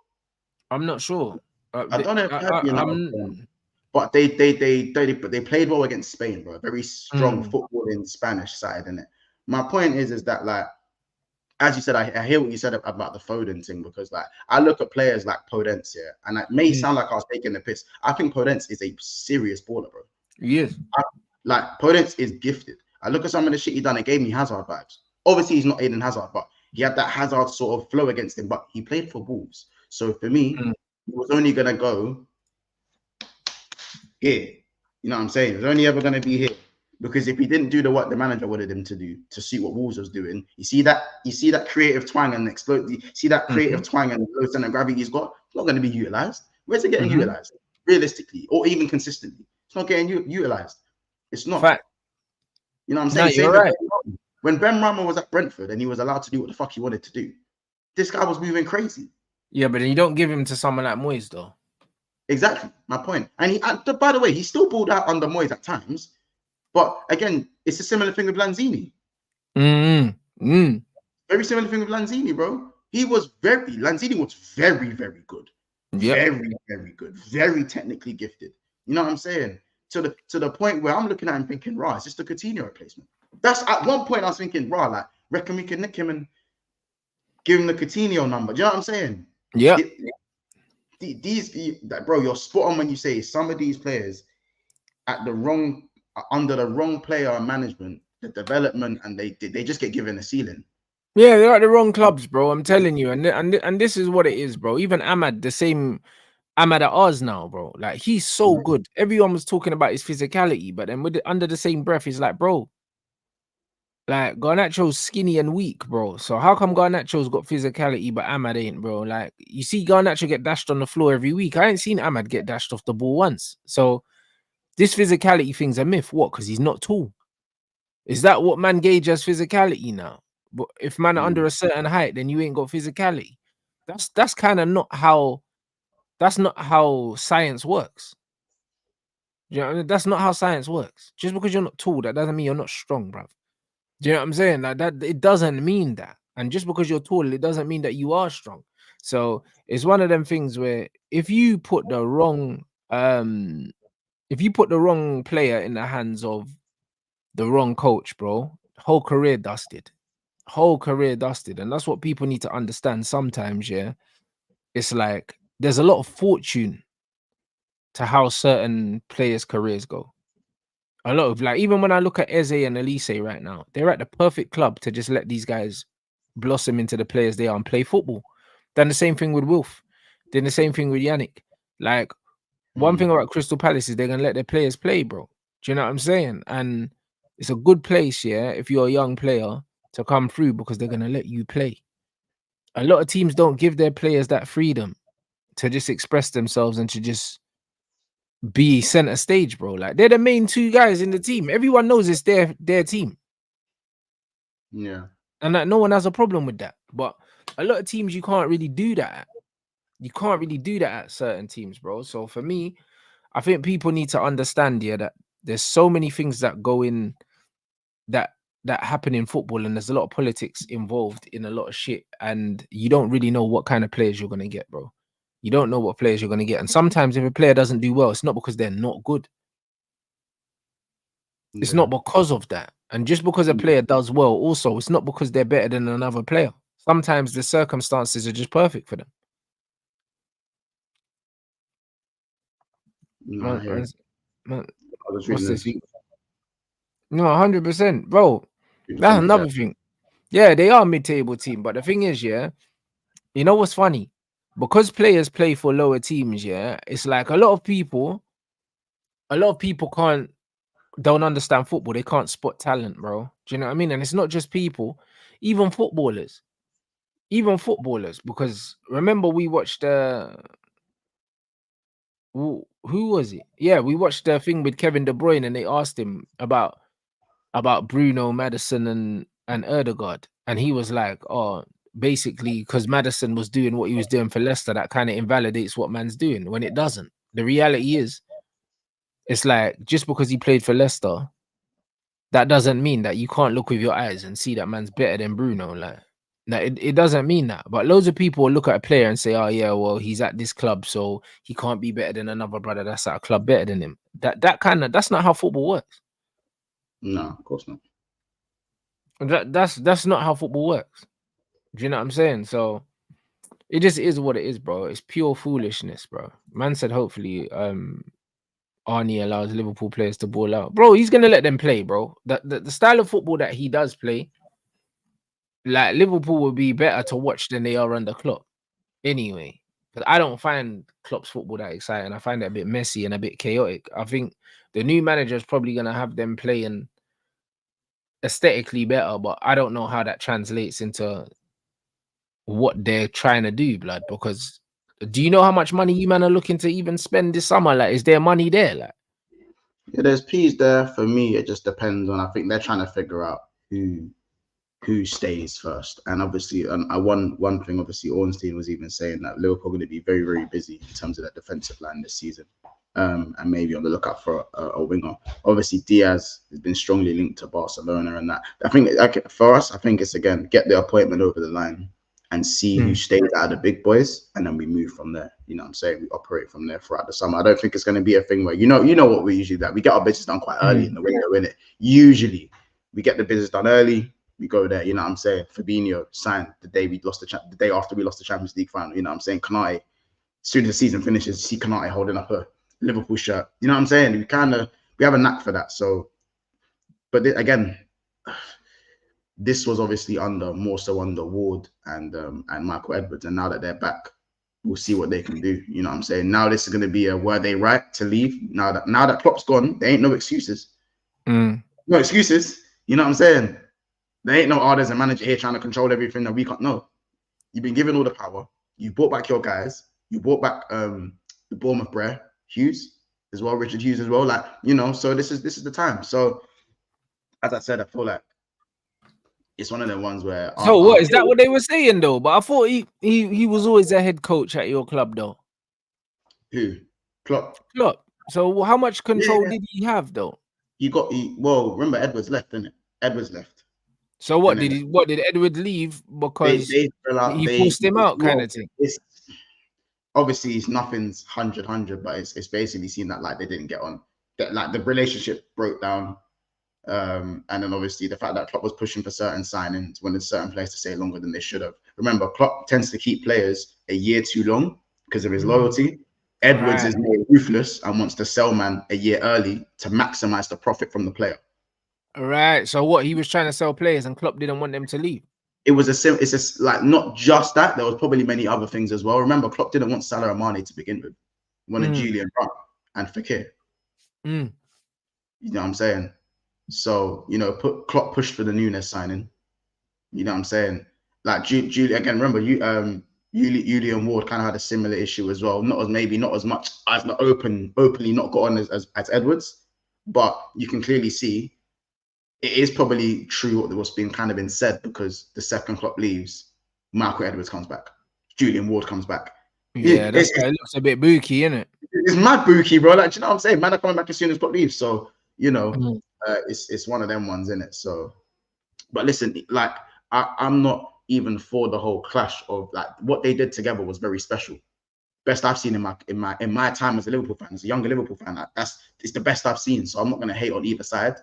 I'm not sure. I don't know if you're not, but they played well against Spain, bro. Very strong football in Spanish side, innit? My point is that like, as you said, I hear what you said about the Foden thing, because like I look at players like Podence here, and it may sound like I was taking the piss. I think Podence is a serious baller, bro. Yes. Like Podence is gifted. I look at some of the shit he done. It gave me Hazard vibes. Obviously, he's not Eden Hazard, but he had that Hazard sort of flow against him. But he played for Wolves, so for me, he was only gonna go here. You know what I'm saying? It was only ever gonna be here. Because if he didn't do what the manager wanted him to do to suit what Wolves was doing, you see that creative twang and explode. You see that creative twang and low center gravity he's got. It's not going to be utilized. Where's it getting utilized? Realistically, or even consistently, it's not getting utilized. It's not. Fact. You know what I'm saying? No, you're right. When Ben Rama was at Brentford and he was allowed to do what the fuck he wanted to do, this guy was moving crazy. Yeah, but then you don't give him to someone like Moyes, though. Exactly, my point. And by the way, he still balled out under Moyes at times. But again, it's a similar thing with Lanzini. Very similar thing with Lanzini, bro. Lanzini was very, very good. Yep. Very, very good. Very technically gifted. You know what I'm saying? To the point where I'm looking at him thinking, it's just a Coutinho replacement. That's at one point I was thinking, like, reckon we can nick him and give him the Coutinho number. Do you know what I'm saying? Yeah. Bro, you're spot on when you say some of these players under the wrong player management, the development, and they just get given a ceiling. Yeah, they're at the wrong clubs, bro. I'm telling you, and this is what it is, bro. Even Ahmad, the same Ahmad at ours now, bro. Like, he's so good. Everyone was talking about his physicality, but then under the same breath, he's like, bro, like, Garnacho's skinny and weak, bro. So how come Garnacho's got physicality, but Ahmad ain't, bro? Like, you see Garnacho get dashed on the floor every week. I ain't seen Ahmad get dashed off the ball once. So this physicality thing's a myth. What? Because he's not tall. Is that what man gauge as physicality now? But if man are under a certain height, then you ain't got physicality. That's kind of not how. That's not how science works. You know, that's not how science works. Just because you're not tall, that doesn't mean you're not strong, bruv. Do you know what I'm saying? Like that, it doesn't mean that. And just because you're tall, it doesn't mean that you are strong. So it's one of them things where if you put the wrong player in the hands of the wrong coach, bro, whole career dusted. And that's what people need to understand sometimes. Yeah, it's like there's a lot of fortune to how certain players' careers go. A lot of, like, even when I look at Eze and Elise right now, they're at the perfect club to just let these guys blossom into the players they are and play football. Then the same thing with Wilf. Then the same thing with Yannick. Like, one thing about Crystal Palace is they're gonna let their players play, bro. Do you know what I'm saying? And it's a good place, yeah, if you're a young player, to come through, because they're gonna let you play. A lot of teams don't give their players that freedom to just express themselves and to just be center stage, bro. Like, they're the main two guys in the team. Everyone knows it's their team. Yeah. And like, no one has a problem with that. But a lot of teams you can't really do that. You can't really do that at certain teams, bro. So for me, I think people need to understand, yeah, that there's so many things that go in that happen in football, and there's a lot of politics involved in a lot of shit, and you don't really know what kind of players you're gonna get, bro. You don't know what players you're gonna get. And sometimes if a player doesn't do well, it's not because they're not good. It's not because of that. And just because a player does well, also, it's not because they're better than another player. Sometimes the circumstances are just perfect for them. No, what's this? No, 100%, bro. That's another thing. Yeah, they are a mid-table team, but the thing is, yeah, you know what's funny? Because players play for lower teams, yeah, it's like a lot of people don't understand football. They can't spot talent, bro. Do you know what I mean? And it's not just people, even footballers. Because remember we watched who was it? Yeah, we watched the thing with Kevin De Bruyne, and they asked him about Bruno, Maddison, and Erdegaard, and he was like, "Oh, basically, because Maddison was doing what he was doing for Leicester, that kind of invalidates what man's doing." When it doesn't. The reality is, it's like, just because he played for Leicester, that doesn't mean that you can't look with your eyes and see that man's better than Bruno. Like, No, it doesn't mean that. But loads of people look at a player and say, "Oh yeah, well he's at this club, so he can't be better than another brother that's at a club better than him." That's not how football works. No, of course not. That's not how football works. Do you know what I'm saying? So it just is what it is, bro. It's pure foolishness, bro. Man said hopefully Arne allows Liverpool players to ball out. Bro, he's gonna let them play, bro. The style of football that he does play, like Liverpool will be better to watch than they are under Klopp. Anyway. Because I don't find Klopp's football that exciting. I find it a bit messy and a bit chaotic. I think the new manager is probably gonna have them playing aesthetically better, but I don't know how that translates into what they're trying to do, blood. Because do you know how much money you man are looking to even spend this summer? Like, is there money there? Like, Yeah, there's P's there. For me, it just depends on. I think they're trying to figure out who stays first. And obviously, one thing, obviously, Ornstein was even saying that Liverpool are going to be very, very busy in terms of that defensive line this season, and maybe on the lookout for a winger. Obviously, Diaz has been strongly linked to Barcelona, and that I think for us, I think it's again get the appointment over the line and see who stays out of the big boys, and then we move from there. You know what I'm saying? We operate from there throughout the summer. I don't think it's going to be a thing where you know what we usually do. We get our business done quite early in the window, innit? Usually, we get the business done early. We go there, you know what I'm saying? Fabinho signed the day the day after we lost the Champions League final, you know what I'm saying? Konate, as soon as the season finishes, you see Konate holding up a Liverpool shirt. You know what I'm saying? We have a knack for that. So, but again, this was obviously more so under Ward and Michael Edwards, and now that they're back, we'll see what they can do. You know what I'm saying? Now this is going to be were they right to leave? Now that Klopp's gone, there ain't no excuses. No excuses. You know what I'm saying? There ain't no there's a manager here trying to control everything that we can't. No, you've been given all the power. You brought back your guys. You brought back the Bournemouth Brer Hughes as well, Richard Hughes as well. Like, you know, so this is the time. So as I said, I feel like it's one of the ones where. So what is that? What they were saying though? But I thought he was always a head coach at your club though. Who? Klopp. So how much control did he have though? Well, remember Edwards left, didn't it? Edwards left. So what did Edward leave because he forced him out, kind of thing? Obviously, nothing's 100, but it's basically seen that like they didn't get on. That like the relationship broke down, and then obviously the fact that Klopp was pushing for certain signings, wanted certain players to stay longer than they should have. Remember, Klopp tends to keep players a year too long because of his loyalty. Edwards is more ruthless and wants to sell man a year early to maximize the profit from the player. Right. So what he was trying to sell players, and Klopp didn't want them to leave. It's like not just that. There was probably many other things as well. Remember, Klopp didn't want Salah and Mane to begin with. He wanted Julian Brandt and Fekir. You know what I'm saying? So, you know, Klopp pushed for the Nunes signing. You know what I'm saying? Like Julian again. Remember, Julian Ward kind of had a similar issue as well. Not as much as not openly not got on as Edwards, but you can clearly see. It is probably true what was being kind of been said, because the second Klopp leaves, Michael Edwards comes back, Julian Ward comes back. Yeah, it looks a bit booky, isn't it? It's mad booky, bro. Like, you know what I'm saying? Man are coming back as soon as Klopp leaves. So, you know, it's one of them ones, isn't it? So, but listen, like I'm not even for the whole clash of like what they did together was very special. Best I've seen in my time as a Liverpool fan, as a younger Liverpool fan. Like, it's the best I've seen. So I'm not gonna hate on either side.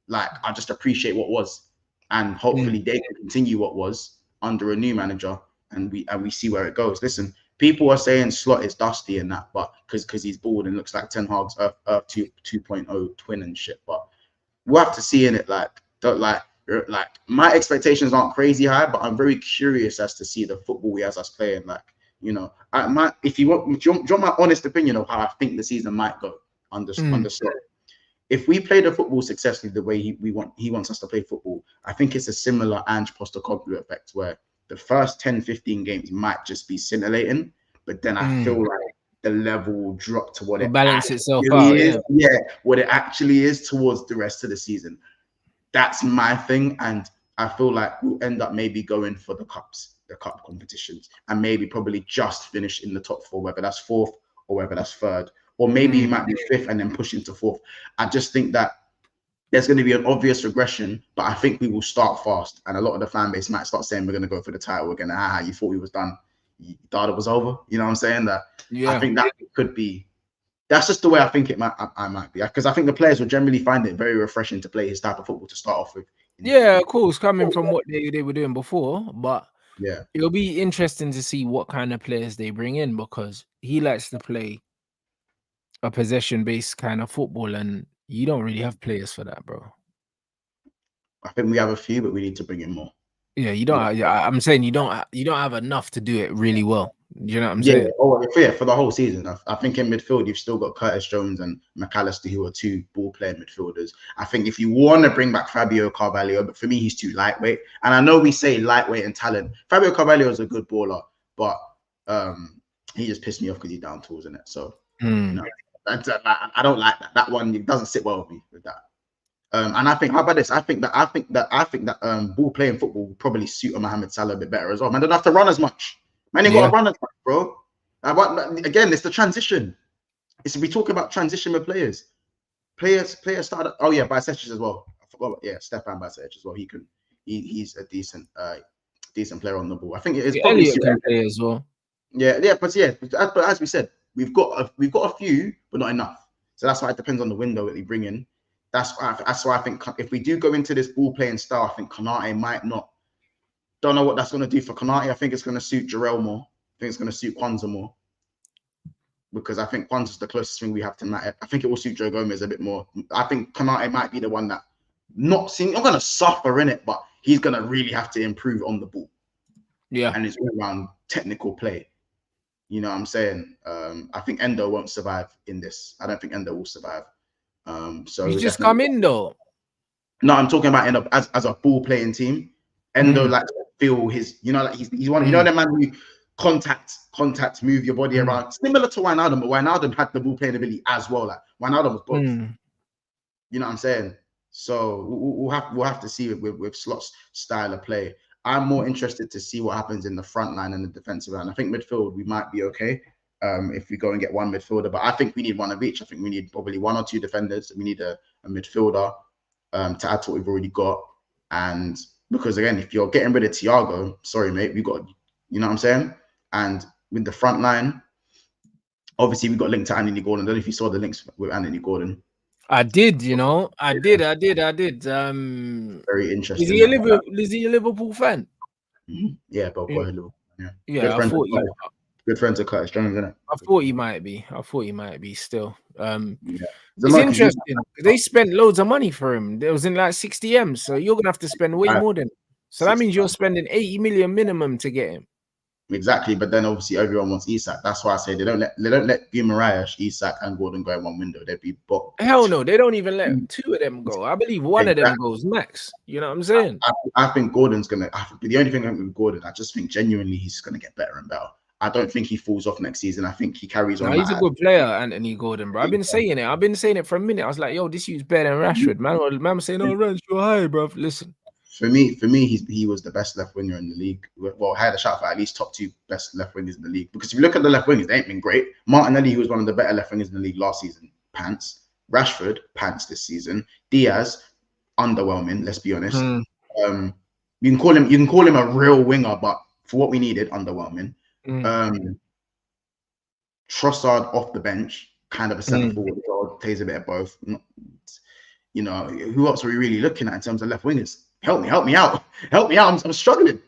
Like, I just appreciate what was, and hopefully they can continue what was under a new manager, and we see where it goes. Listen, people are saying Slot is dusty and that, but because he's bald and looks like Ten Hag's Earth 2.0 twin and shit. But we'll have to see in it. Like my expectations aren't crazy high, but I'm very curious as to see the football he has us playing. Like, you know, if you want my honest opinion of how I think the season might go under Slot. If we play the football successfully the way he wants us to play football, I think it's a similar Ange Postecoglou effect where the first 10, 15 games might just be scintillating, but then I feel like the level will drop to what it balance itself out. Yeah, what it actually is towards the rest of the season. That's my thing, and I feel like we'll end up maybe going for the cup competitions, and maybe probably just finish in the top four, whether that's fourth or whether that's third. Or maybe he might be fifth and then push into fourth. I just think that there's going to be an obvious regression, but I think we will start fast, and a lot of the fan base might start saying we're going to go for the title again. You thought we was done, you thought it was over. You know what I'm saying? That I think that could be. That's just the way I think it might. I might be, because I think the players will generally find it very refreshing to play his type of football to start off with. Yeah, of course, coming from what they were doing before, but yeah, it'll be interesting to see what kind of players they bring in, because he likes to play a possession-based kind of football, and you don't really have players for that, bro. I think we have a few, but we need to bring in more. Yeah, you don't. Yeah, I'm saying you don't have enough to do it really well. You know what I'm Yeah, saying? for the whole season. I think in midfield you've still got Curtis Jones and McAllister, who are two ball-playing midfielders. I think if you want to bring back Fabio Carvalho, but for me he's too lightweight. And I know we say lightweight and talent. Fabio Carvalho is a good baller, but he just pissed me off because he's down tools in it. So you know, I don't like that. That one, it doesn't sit well with me with that. And I think, how about this? I think that ball playing football will probably suit Mohamed Salah a bit better as well. Man, don't have to run as much. Man, you got to run as much, bro. Again, it's the transition. It's we talk about transition with players. Players started. Oh yeah, Bajcetic as well. I forgot. Yeah, Stefan Bajcetic as well. He's a decent player on the ball. I think it's probably Elliot can play as well. But as we said, we've got a few, but not enough. So that's why it depends on the window that we bring in. That's why I think if we do go into this ball playing style, I think Konate might not. Don't know what that's going to do for Konate. I think it's going to suit Jarrell more. I think it's going to suit Kwanzaa more, because I think Kwanzaa's the closest thing we have to Matip. I think it will suit Joe Gomez a bit more. I think Konate might be the one that not going to suffer in it, but he's going to really have to improve on the ball. Yeah, and it's all around technical play. You know what I'm saying? I think Endo won't survive in this. I don't think Endo will survive. So you just come in though. No, I'm talking about Endo as a ball playing team. Endo like to feel his, like he's one, the man who contact, move your body around, similar to Wijnaldum, but Wijnaldum had the ball playing ability as well. Like Wijnaldum was both. You know what I'm saying? So we'll have to see with Slot's style of play. I'm more interested to see what happens in the front line and the defensive line. I think midfield we might be okay if we go and get one midfielder, but I think we need one of each. I think we need probably one or two defenders. We need a midfielder to add to what we've already got. And because again, if you're getting rid of Thiago, sorry mate, we got, you know what I'm saying? And with the front line, obviously we got linked to Anthony Gordon. I don't know if you saw the links with Anthony Gordon. I did. I did. Very interesting. Is he a Liverpool fan? Yeah, but yeah. Good friends of Curtis Jones, isn't it? I thought he might be still. It's interesting. They spent loads of money for him. It was in like 60 M, so you're gonna have to spend way more than. So that means you're spending 80 million minimum to get him. Exactly, but then obviously everyone wants Isak. That's why I say they don't let Guimaraes, Isak, and Gordon go in one window. They'd be booked. Hell no, they don't even let two of them go. I believe one of them goes max. You know what I'm saying? I think Gordon's gonna. The only thing with Gordon, I just think genuinely he's gonna get better and better. I don't think he falls off next season. I think he carries on. He's a good player, Anthony Gordon, bro. I've been saying it for a minute. I was like, yo, this you's better than Rashford. Man was saying, oh, Rashford, you're high, bro. Listen. For me, he was the best left winger in the league. Well, I had a shout for at least top 2 best left wingers in the league. Because if you look at the left wingers, they ain't been great. Martinelli, who was one of the better left wingers in the league last season, pants. Rashford, pants this season. Diaz, underwhelming. Let's be honest. You can call him a real winger, but for what we needed, underwhelming. Trossard off the bench, kind of a centre forward, plays a bit of both. Who else are we really looking at in terms of left wingers? Help me out. I'm struggling.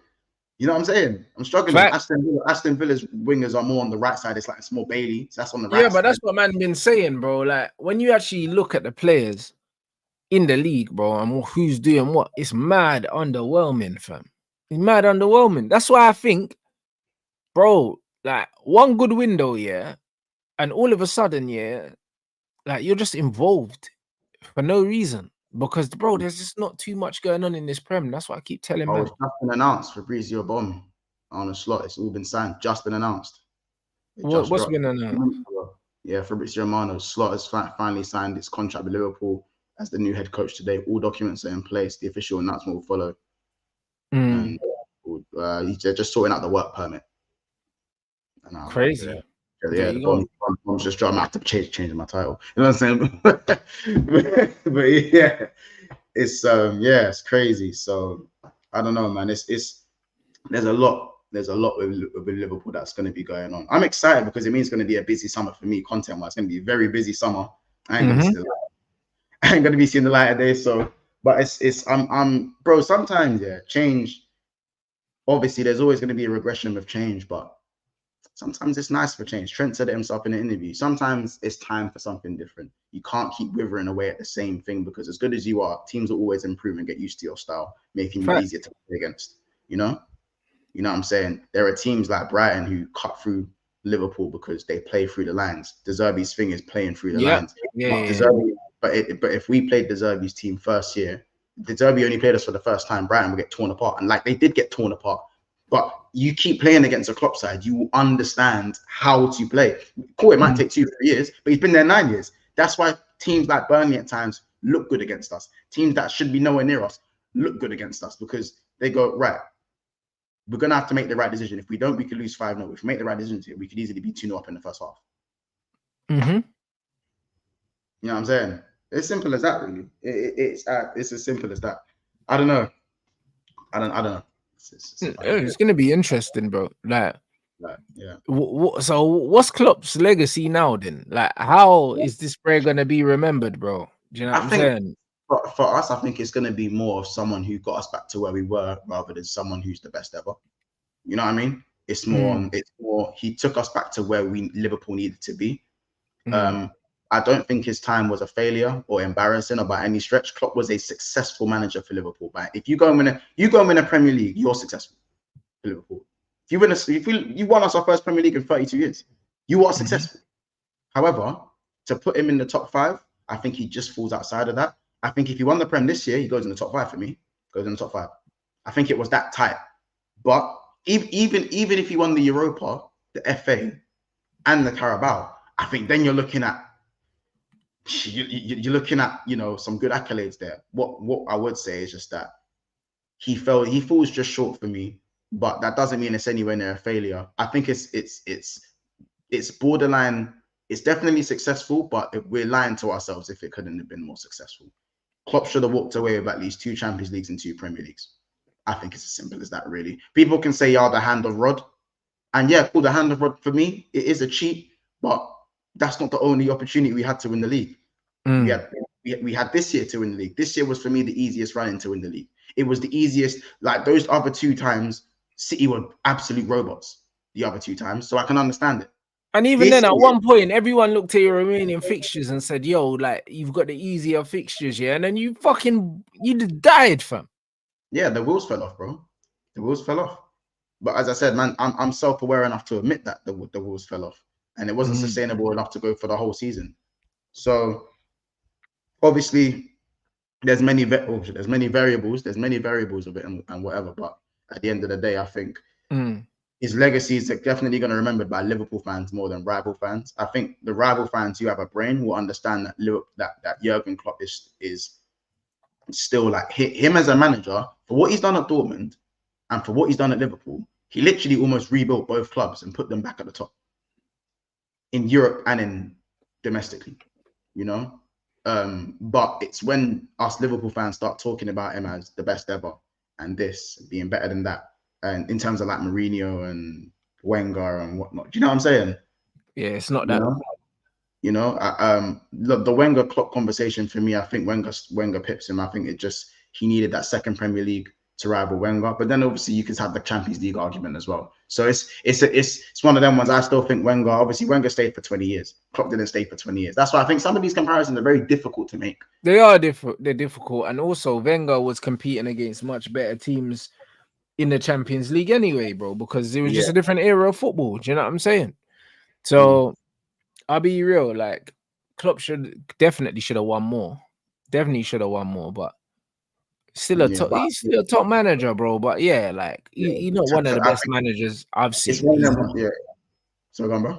You know what I'm saying? I'm struggling. Aston Villa's wingers are more on the right side. It's like it's more Bailey. So that's on the right side. Yeah, but that's what man been saying, bro. Like when you actually look at the players in the league, bro, and who's doing what, it's mad underwhelming, fam. It's mad underwhelming. That's why I think, bro, like one good window, yeah, and all of a sudden, yeah, like you're just involved for no reason. Because, bro, there's just not too much going on in this Prem. That's what I keep telling man. It's just been announced. Fabrizio Bomb on a slot. It's all been signed. Just been announced. What's been announced? Yeah, Fabrizio Romano. Slot has finally signed his contract with Liverpool as the new head coach today. All documents are in place. The official announcement will follow. And they're just sorting out the work permit. Crazy. There you go. Bombs just dropped. I have to change my title. You know what I'm saying? but yeah, it's crazy. So I don't know, man. It's there's a lot with Liverpool that's going to be going on. I'm excited because it means it's going to be a busy summer for me, content-wise. It's going to be a very busy summer. I ain't going to be seeing the light of day. So, but I'm bro. Sometimes change. Obviously, there's always going to be a regression with change, but sometimes it's nice for change. Trent said it himself in an interview. Sometimes it's time for something different. You can't keep withering away at the same thing because as good as you are, teams will always improve and get used to your style, making you easier to play against. You know what I'm saying? There are teams like Brighton who cut through Liverpool because they play through the lines. De Zerbi's thing is playing through the lines. But if we played De Zerbi's team first year, De Zerbi only played us for the first time, Brighton would get torn apart. And like they did get torn apart. But you keep playing against a Klopp side, you will understand how to play. Cool, it might take 2-3 years, but he's been there 9 years. That's why teams like Burnley at times look good against us. Teams that should be nowhere near us look good against us because they go, right, we're going to have to make the right decision. If we don't, we could lose 5-0. If we make the right decision, we could easily be 2-0 up in the first half. Mm-hmm. You know what I'm saying? It's simple as that, really. It's as simple as that. I don't know. I don't know. It's going to be interesting, bro. Like yeah. So what's Klopp's legacy now then? Like, how is this player going to be remembered, bro? Do you know what I'm saying? For us, I think it's going to be more of someone who got us back to where we were rather than someone who's the best ever. You know what I mean? It's more he took us back to where Liverpool needed to be. I don't think his time was a failure or embarrassing or by any stretch. Klopp was a successful manager for Liverpool. But if you go and win a Premier League, you're successful for Liverpool. If you won us our first Premier League in 32 years, you are successful. However, to put him in the top 5, I think he just falls outside of that. I think if he won the Prem this year, he goes in the top 5 for me. Goes in the top 5. I think it was that tight. But even if he won the Europa, the FA, and the Carabao, I think then you're looking at some good accolades there. What I would say is just that he falls just short for me, but that doesn't mean it's anywhere near a failure. I think it's borderline. It's definitely successful, but we're lying to ourselves if it couldn't have been more successful. Klopp should have walked away with at least 2 Champions Leagues and 2 Premier Leagues. I think it's as simple as that, really. People can say, the hand of Rod. And yeah, cool, the hand of Rod, for me, it is a cheat, but that's not the only opportunity we had to win the league. We had this year to win the league. This year was, for me, the easiest run-in to win the league. It was the easiest. Like, those other 2 times, City were absolute robots the other 2 times, so I can understand it. And even then, at one point, everyone looked at your Romanian fixtures and said, yo, like, you've got the easier fixtures, yeah? And then you just died, fam. Yeah, the wheels fell off, bro. The wheels fell off. But as I said, man, I'm self-aware enough to admit that the wheels fell off. And it wasn't sustainable enough to go for the whole season. So, obviously, there's many variables of it and whatever. But at the end of the day, I think his legacy is definitely going to be remembered by Liverpool fans more than rival fans. I think the rival fans who have a brain will understand that Jurgen Klopp is still, like, him as a manager, for what he's done at Dortmund and for what he's done at Liverpool. He literally almost rebuilt both clubs and put them back at the top in Europe and in domestically, but it's when us Liverpool fans start talking about him as the best ever and this being better than that, and in terms of like Mourinho and Wenger and whatnot. Do you know what I'm saying? Yeah, it's not that. The Wenger Klopp conversation for me, I think Wenger pips him. I think he needed that second Premier League to rival Wenger, but then obviously you could have the Champions League argument as well. So it's one of them ones. I still think Wenger stayed for 20 years. Klopp didn't stay for 20 years. That's why I think some of these comparisons are very difficult to make. They are different. They're difficult, and also Wenger was competing against much better teams in the Champions League anyway, bro, because it was just a different era of football. Do you know what I'm saying? So I'll be real. Like, Klopp definitely should have won more. But he's still a top manager, bro. But yeah, like he's not one of the best managers I've seen. So go on, bro.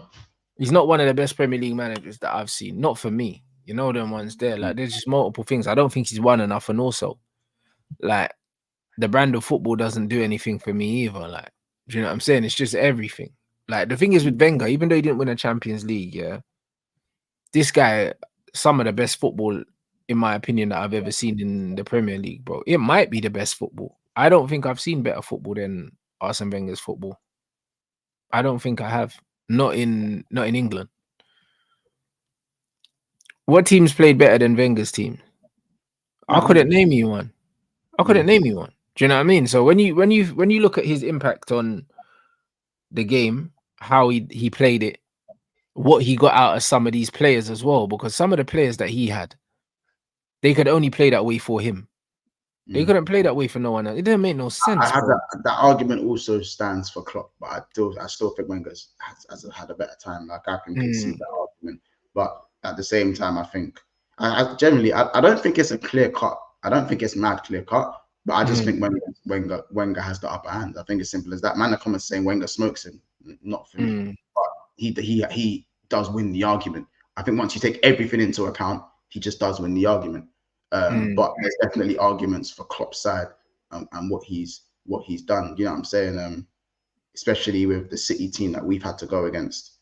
He's not one of the best Premier League managers that I've seen. Not for me. You know them ones there. Like, there's just multiple things. I don't think he's won enough, and also, like, the brand of football doesn't do anything for me either. Like, do you know what I'm saying? It's just everything. Like the thing is with Wenger, even though he didn't win a Champions League, yeah, this guy, some of the best football, in my opinion, that I've ever seen in the Premier League, bro. It might be the best football. I don't think I've seen better football than Arsene Wenger's football. I don't think I have. Not in England. What teams played better than Wenger's team? I couldn't name you one. I couldn't name you one. Do you know what I mean? So when you look at his impact on the game, how he played it, what he got out of some of these players as well, because some of the players that he had, they could only play that way for him. They couldn't play that way for no one else. It didn't make no sense. I have that argument also stands for Klopp, but I still think Wenger has had a better time. Like I can concede that argument, but at the same time, I think I generally I don't think it's a clear cut. I don't think it's mad clear cut, but I just think Wenger has the upper hand. I think it's simple as that. Man, the comments saying Wenger smokes him, not for me, but he does win the argument. I think once you take everything into account, he just does win the argument. But there's definitely arguments for Klopp's side and what he's done. You know what I'm saying? Especially with the City team that we've had to go against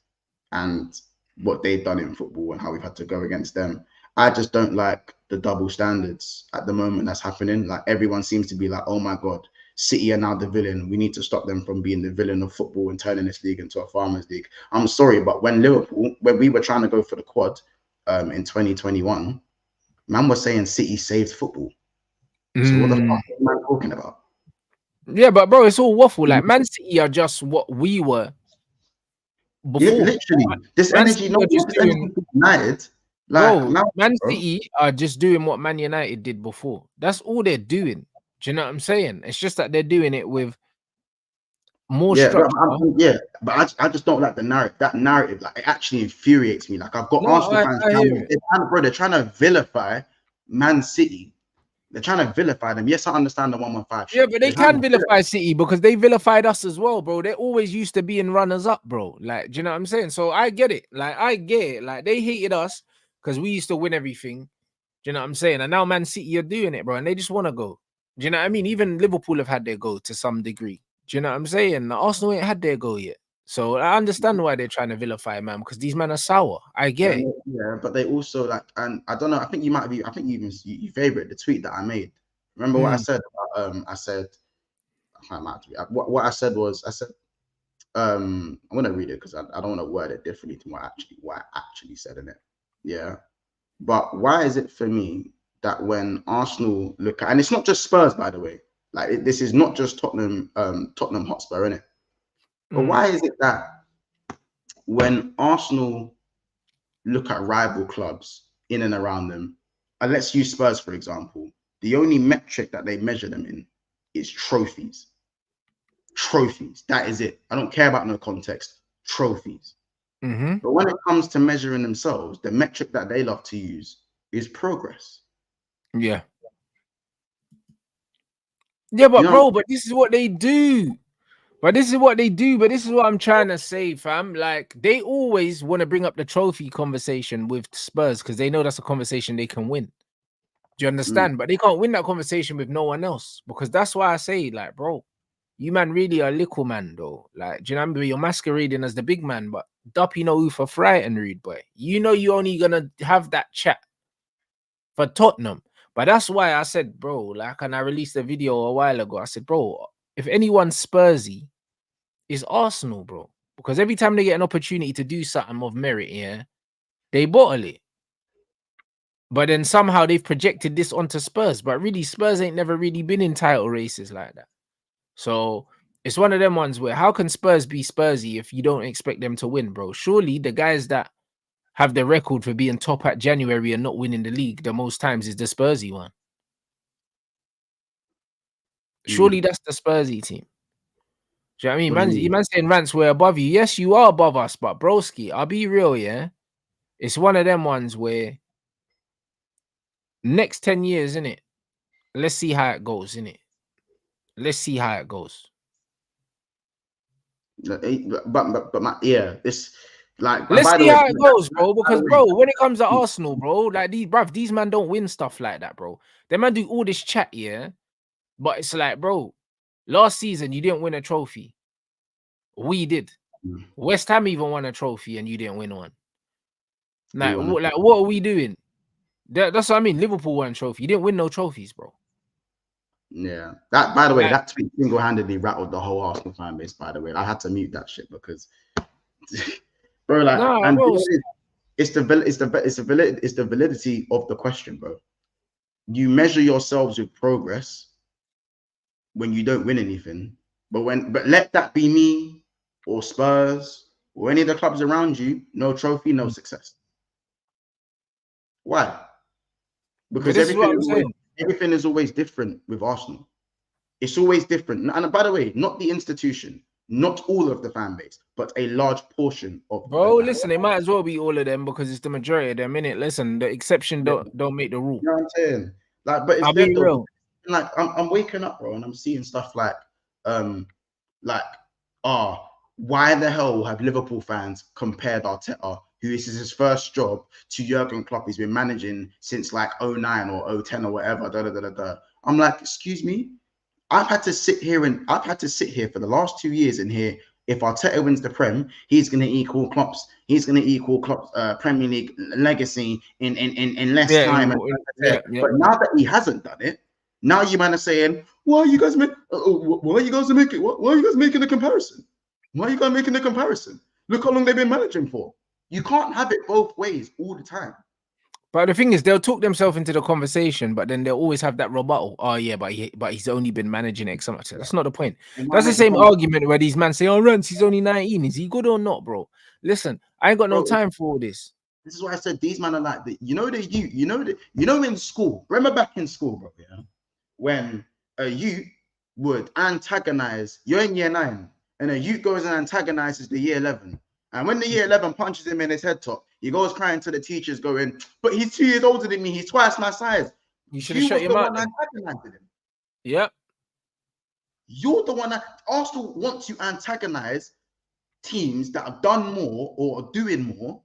and what they've done in football and how we've had to go against them. I just don't like the double standards at the moment that's happening. Like everyone seems to be like, oh my God, City are now the villain. We need to stop them from being the villain of football and turning this league into a farmers league. I'm sorry, but when we were trying to go for the quad in 2021, man was saying City saved football. So what the fuck is man talking about? Yeah, but bro, it's all waffle. Like Man City are just what we were before. Yeah, literally, this Man energy, City no are just energy United. Bro, Like, Man City are just doing what Man United did before. That's all they're doing. Do you know what I'm saying? It's just that they're doing it with more structure. But I just don't like the narrative. That narrative, like, it actually infuriates me. Like, I've got Arsenal fans. They're trying to vilify Man City. They're trying to vilify them. Yes, I understand the 115. Yeah, but they can vilify City because they vilified us as well, bro. They're always used to being runners up, bro. Like, do you know what I'm saying? So I get it. Like, I get it. Like, they hated us because we used to win everything. Do you know what I'm saying? And now Man City are doing it, bro, and they just want to go. Do you know what I mean? Even Liverpool have had their go to some degree. Do you know what I'm saying? Arsenal ain't had their go yet. So I understand why they're trying to vilify, man, because these men are sour. I get it. Yeah, but they also like, and I don't know. I think you might be. I think you favorite the tweet that I made. Remember what I said? I said, what I said was, I'm gonna read it because I don't want to word it differently to what I actually said in it. Yeah, but why is it for me that when Arsenal look at, and it's not just Spurs, by the way, like this is not just Tottenham Hotspur, in it. But why is it that when Arsenal look at rival clubs in and around them, and let's use Spurs for example, the only metric that they measure them in is trophies. Trophies. That is it. I don't care about no context. Trophies. But when it comes to measuring themselves, the metric that they love to use is progress. Yeah. Yeah, but bro, but this is what they do. But this is what they do. But this is what I'm trying to say, fam. Like, they always want to bring up the trophy conversation with Spurs because they know that's a conversation they can win. Do you understand? But they can't win that conversation with no one else because that's why I say, like, bro, you man really are little man, though. Like, do you know, you're masquerading as the big man, but Duppy know who for frightened, rude boy. You know, you only gonna have that chat for Tottenham. But that's why I said, bro, like, and I released a video a while ago. I said, bro, if anyone's Spursy, it's Arsenal, bro. Because every time they get an opportunity to do something of merit, yeah, they bottle it. But then somehow they've projected this onto Spurs. But really, Spurs ain't never really been in title races like that. So it's one of them ones where how can Spurs be Spursy if you don't expect them to win, bro? Surely the guys that have the record for being top at January and not winning the league the most times is the Spursy one. Surely that's the Spursy team. Do you know what I mean? Man saying Rants, we're above you. Yes, you are above us, but broski, I'll be real, yeah. It's one of them ones where next 10 years, innit? Let's see how it goes, innit? Let's see how it goes. But this like let's see how it goes, bro. Because bro, when it comes to Arsenal, bro, like these man don't win stuff like that, bro. They man do all this chat, yeah. But it's like, bro, last season you didn't win a trophy. We did. West Ham even won a trophy and you didn't win one. Like, won a what are we doing? That's what I mean. Liverpool won a trophy. You didn't win no trophies, bro. Yeah. That, by the way, that tweet single-handedly rattled the whole Arsenal fan base, by the way. I had to mute that shit because, bro, like, Nah, and bro. it's the validity of the question, bro. You measure yourselves with progress when you don't win anything, but let that be me or Spurs or any of the clubs around you, no trophy, no success. Why? Because everything is always different with Arsenal. It's always different. And by the way, not the institution, not all of the fan base, but a large portion of. Bro, listen, it might as well be all of them because it's the majority of them, innit? Listen, the exception don't make the rule. You know what I'm saying? Like, but it's I'll be real. Like, I'm waking up, bro, and I'm seeing stuff like, why the hell have Liverpool fans compared Arteta, who this is his first job, to Jurgen Klopp? He's been managing since like 09 or 010 or whatever. I'm like, excuse me. I've had to sit here for the last 2 years and hear if Arteta wins the Prem, he's going to equal Klopp's Premier League legacy in less time. But now that he hasn't done it, now you man are saying, why are you guys making the comparison? Why are you guys making the comparison? Look how long they've been managing for. You can't have it both ways all the time. But the thing is, they'll talk themselves into the conversation, but then they'll always have that rebuttal. Oh yeah, but he's only been managing X amount. That's not the point. That's the same argument where these men say, "Oh, Rants, he's only 19. Is he good or not, bro?" Listen, I ain't got no time for all this. This is why I said these men are like in school. Remember back in school, bro? Yeah, when a youth would antagonize. You're in year 9, and a youth goes and antagonizes the year 11. And when the year 11 punches him in his head top, he goes crying to the teachers going, but he's 2 years older than me. He's twice my size. You should have shut your mouth. Yep. You're the one that Arsenal wants to antagonize teams that have done more or are doing more.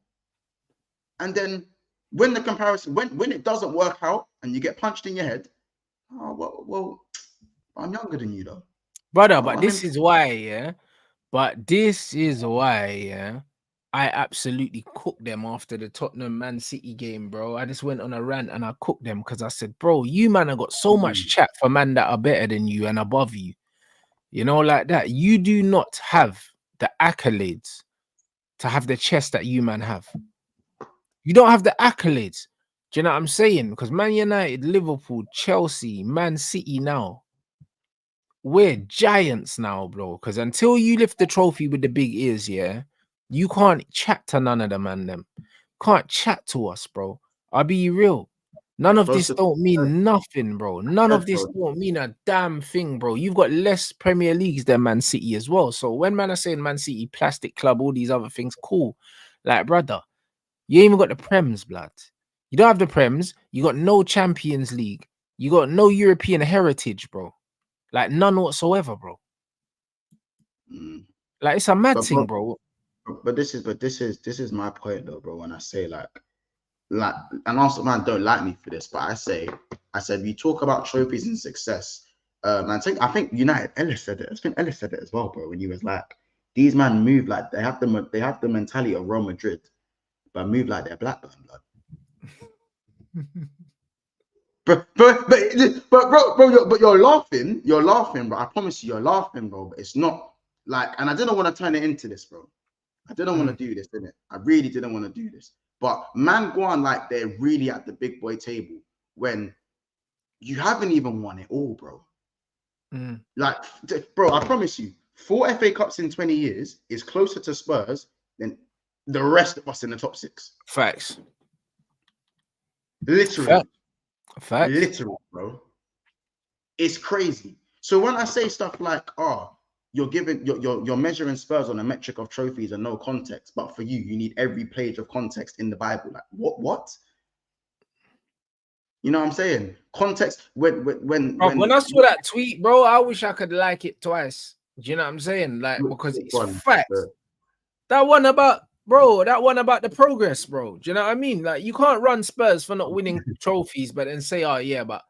And then when the comparison, when it doesn't work out and you get punched in your head, well, I'm younger than you though. Brother, but this is why, yeah. But this is why, yeah, I absolutely cooked them after the Tottenham Man City game, bro. I just went on a rant and I cooked them because I said, bro, you man have got so much chat for man that are better than you and above you. You know, like that. You do not have the accolades to have the chest that you man have. You don't have the accolades. Do you know what I'm saying? Because Man United, Liverpool, Chelsea, Man City now, we're giants now, bro. Because until you lift the trophy with the big ears, yeah, you can't chat to none of them, man. Can't chat to us, bro. I'll be real. None of this don't mean nothing, bro. None of this don't mean a damn thing, bro. You've got less Premier Leagues than Man City as well. So when man are saying Man City, plastic club, all these other things, cool. Like, brother, you ain't even got the Prems, blood. You don't have the Prems. You got no Champions League. You got no European heritage, bro. Like none whatsoever, bro. Like it's a mad thing, bro. But this is my point though, bro. When I say like, and also man don't like me for this, but I said we talk about trophies and success. I think United Ellis said it. I think Ellis said it as well, bro. When he was like, these man move like they have the mentality of Real Madrid, but move like they're Blackburn blood. But you're laughing, bro. I promise you, you're laughing, bro. But it's not like, and I didn't want to turn it into this, bro. I didn't want to do this, didn't it? I really didn't want to do this. But man, go on like they're really at the big boy table when you haven't even won it all, bro. Like, bro, I promise you, 4 FA Cups in 20 years is closer to Spurs than the rest of us in the top 6. Facts. Literally. Facts. Literally, bro. It's crazy. So when I say stuff like, you're measuring Spurs on a metric of trophies and no context, but for you need every page of context in the Bible. Like what? You know what I'm saying? Context when I saw that tweet, bro, I wish I could like it twice. Do you know what I'm saying? Like, because it's facts. That one about the progress, bro. Do you know what I mean? Like, you can't run Spurs for not winning trophies, but then say, oh yeah, but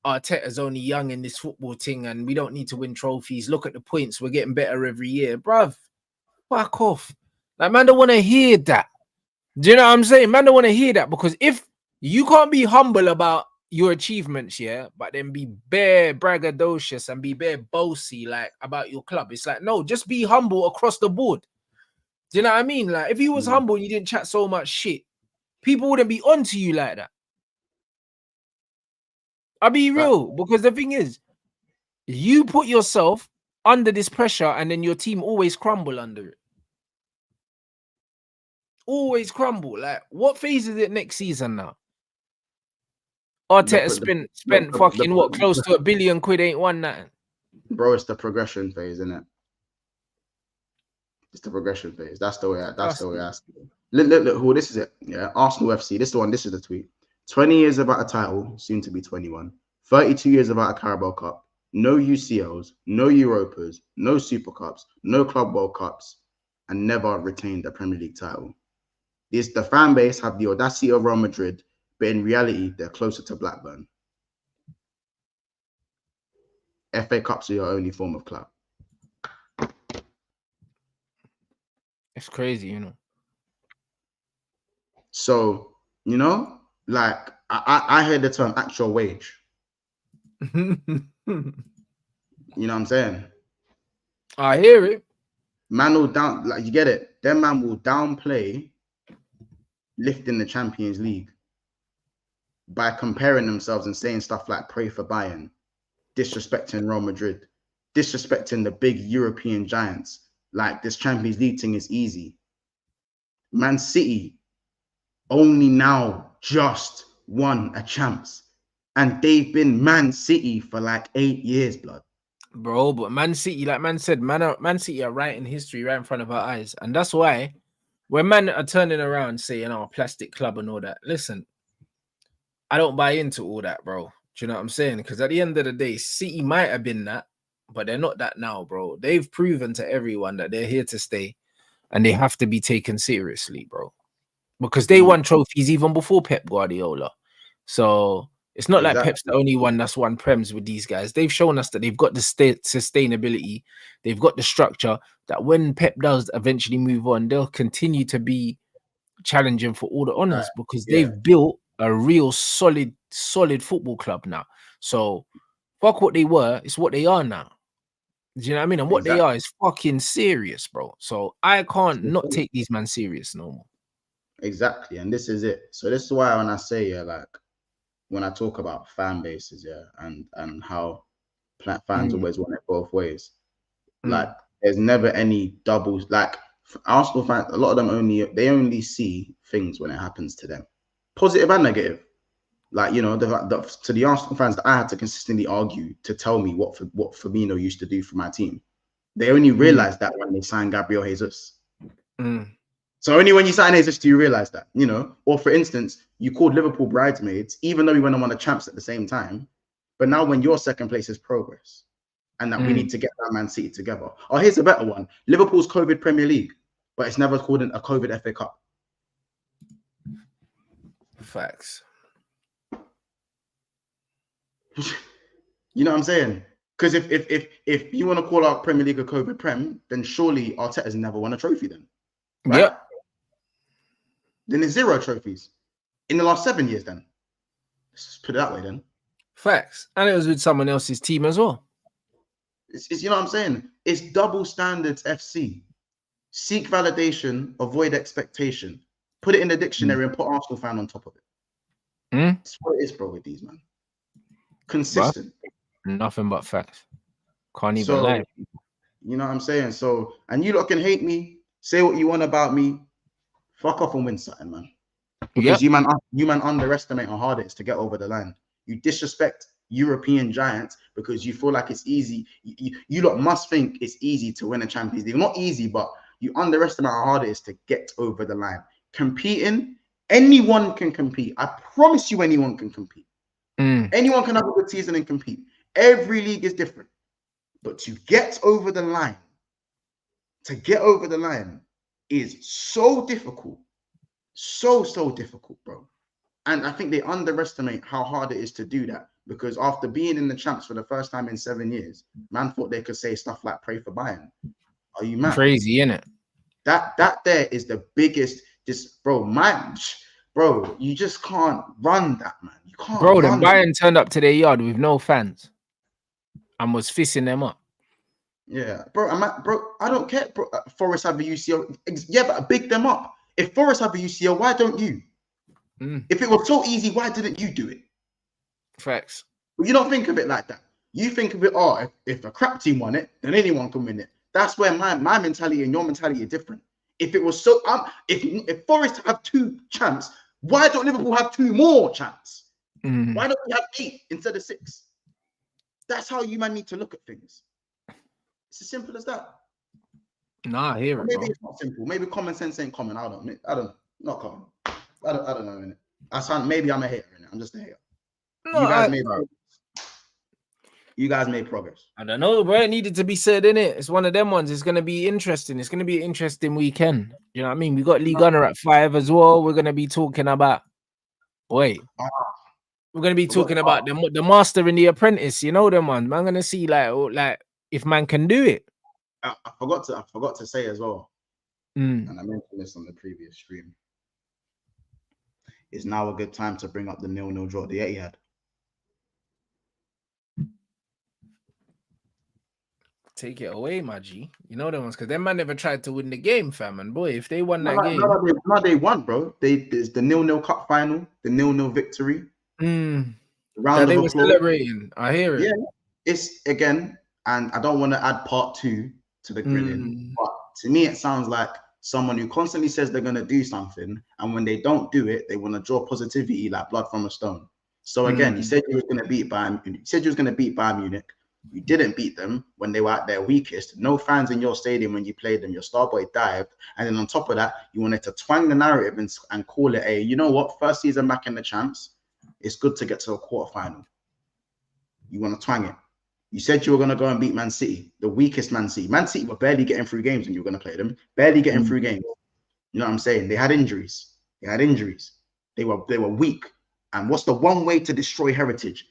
Arteta's only young in this football thing and we don't need to win trophies. Look at the points. We're getting better every year. Bruv, Fuck off. Like, man, don't want to hear that. Do you know what I'm saying? Man, don't want to hear that, because if you can't be humble about your achievements, yeah, but then be bare braggadocious and be bare bossy, like, about your club. It's like, no, just be humble across the board. Do you know what I mean? Like, if you was humble and you didn't chat so much shit, people wouldn't be onto you like that. I'll be real, because the thing is, you put yourself under this pressure and then your team always crumble under it. Always crumble. Like, what phase is it next season now? Arteta spent fucking what, close to £1 billion, ain't won nothing. Bro, it's the progression phase, isn't it? It's the progression phase. That's the way I see it. Look, who this is it? Yeah, Arsenal FC. This is the one. This is the tweet. 20 years without a title, soon to be 21. 32 years without a Carabao Cup. No UCLs, no Europas, no Super Cups, no Club World Cups, and never retained a Premier League title. The fan base have the audacity of Real Madrid, but in reality, they're closer to Blackburn. FA Cups are your only form of clout. It's crazy, you know. So, you know, like, I heard the term actual wage. You know what I'm saying? I hear it. Man will down, like, you get it. Them man will downplay lifting the Champions League by comparing themselves and saying stuff like pray for Bayern, disrespecting Real Madrid, disrespecting the big European giants. Like, this Champions League thing is easy. Man City only now just won a champs, and they've been Man City for like 8 years, blood. Bro, but Man City, like man said, Man City are writing history right in front of our eyes. And that's why when man are turning around saying, oh, plastic club and all that, listen, I don't buy into all that, bro. Do you know what I'm saying? Because at the end of the day, City might have been that, but they're not that now, bro. They've proven to everyone that they're here to stay and they have to be taken seriously, bro. Because they won trophies even before Pep Guardiola. So it's not like Pep's the only one that's won Prems with these guys. They've shown us that they've got the sustainability, they've got the structure, that when Pep does eventually move on, they'll continue to be challenging for all the honors, because they've built a real solid football club now. So fuck what they were, it's what they are now. Do you know what I mean? And what they are is fucking serious, bro. So I can't not take these men serious no more. Exactly, and this is it. So this is why when I say, yeah, like, when I talk about fan bases, yeah, and how fans always want it both ways. Like, there's never any doubles. Like, Arsenal fans, a lot of them only see things when it happens to them, positive and negative. Like, you know, to the Arsenal fans that I had to consistently argue to tell me what Firmino used to do for my team, they only realized that when they signed Gabriel Jesus. So only when you sign Jesus do you realize that, you know. Or for instance, you called Liverpool bridesmaids, even though we went and won the champs at the same time. But now when your second place is progress, and that we need to get that Man City together. Oh, here's a better one: Liverpool's COVID Premier League, but it's never called a COVID FA Cup. Facts. You know what I'm saying? Because if you want to call our Premier League a COVID Prem, then surely Arteta's never won a trophy then, right? Yep. Then there's 0 trophies in the last 7 years then. Let's just put it that way then. Facts. And it was with someone else's team as well. It's you know what I'm saying? It's double standards FC. Seek validation, avoid expectation. Put it in the dictionary and put Arsenal fan on top of it. That's what it is, bro, with these, man. Consistent. Bro, nothing but facts. Can't even lie. You know what I'm saying? So, and you lot can hate me, say what you want about me. Fuck off and win something, man. Because you man underestimate how hard it is to get over the line. You disrespect European giants because you feel like it's easy. You lot must think it's easy to win a Champions League. Not easy, but you underestimate how hard it is to get over the line. Competing, anyone can compete. I promise you, anyone can compete. Anyone can have a good season and compete. Every league is different. But to get over the line, is so difficult. So difficult, bro. And I think they underestimate how hard it is to do that, because after being in the champs for the first time in 7 years, man thought they could say stuff like pray for Bayern. Are you mad? Crazy, innit? That there is the biggest. Just bro, you just can't run that, man. You can't Bro, then run. Bayern turned up to their yard with no fans and was fisting them up. Yeah, bro, I don't care. Bro, Forest have a UCL. Yeah, but big them up. If Forest have a UCL, why don't you? If it was so easy, why didn't you do it? Facts. But you don't think of it like that. You think of it, if a crap team won it, then anyone can win it. That's where my mentality and your mentality are different. If it was so, if Forest have 2 champs, why don't Liverpool have 2 more champs? Why don't we have 8 instead of 6? That's how you man need to look at things. It's as simple as that. Nah, I hear it, Maybe bro. it's not simple. Maybe common sense ain't common. I don't know. Not common. I don't know. Innit? Maybe I'm a hater. Innit? I'm just a hater. No, you guys made progress. I don't know, bro. It needed to be said, innit? It's one of them ones. It's gonna be interesting. It's gonna be an interesting weekend. You know what I mean? We got Lee Gunner at 5 as well. We're gonna be talking about we're gonna be talking about the master and the apprentice. You know them ones. I'm gonna see like if man can do it. I forgot to say as well, and I mentioned this on the previous stream. It's now a good time to bring up the 0-0 draw the Etihad. Take it away, my G. You know them ones, because them man never tried to win the game, fam. And boy, if they won that game, no, they won, bro. There's the 0-0 cup final, the 0-0 victory. That they were celebrating. I hear it. Yeah, it's again, and I don't want to add part 2 to the grilling, but to me, it sounds like someone who constantly says they're gonna do something, and when they don't do it, they want to draw positivity like blood from a stone. So again, you said you was gonna beat Bayern. You said you was gonna beat Bayern Munich. You didn't beat them when they were at their weakest. No fans in your stadium when you played them. Your star boy dived. And then on top of that, you wanted to twang the narrative and call it you know what, first season back in the champs, it's good to get to a quarterfinal. You want to twang it. You said you were going to go and beat Man City, the weakest Man City. Man City were barely getting through games when you were going to play them. Barely getting through games. You know what I'm saying? They had injuries. They were weak. And what's the one way to destroy heritage?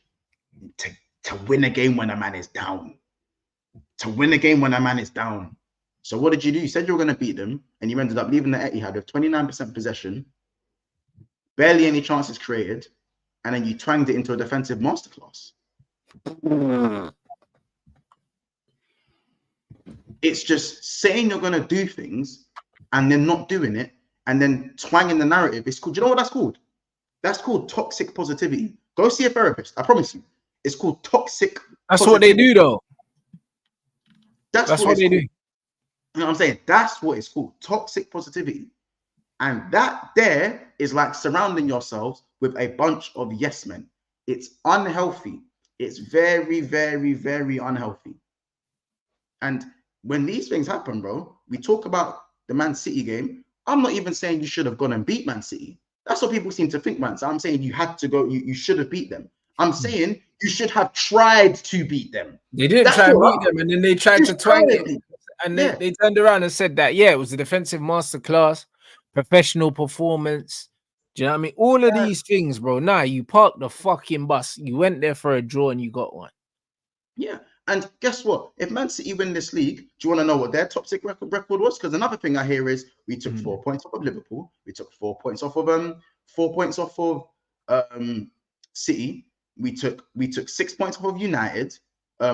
To win a game when a man is down. So what did you do? You said you were going to beat them, and you ended up leaving the Etihad with 29% possession, barely any chances created, and then you twanged it into a defensive masterclass. It's just saying you're going to do things and then not doing it, and then twanging the narrative. It's called, do you know what that's called? That's called toxic positivity. Go see a therapist. I promise you. It's called toxic. That's positivity. What they do, though. That's what they do. You know what I'm saying? That's what it's called. Toxic positivity. And that there is like surrounding yourselves with a bunch of yes men. It's unhealthy. It's very, very, very unhealthy. And when these things happen, bro, we talk about the Man City game. I'm not even saying you should have gone and beat Man City. That's what people seem to think, man. So I'm saying you had to go, you should have beat them. I'm saying you should have tried to beat them. They didn't try to beat them, and then they tried to twang it. And they turned around and said that, it was a defensive masterclass, professional performance. Do you know what I mean? All of these things, bro. Nah, you parked the fucking bus. You went there for a draw and you got one. Yeah. And guess what? If Man City win this league, do you want to know what their top 6 record was? Because another thing I hear is we took 4 points off of Liverpool. We took 4 points off of City. We took 6 points off of United.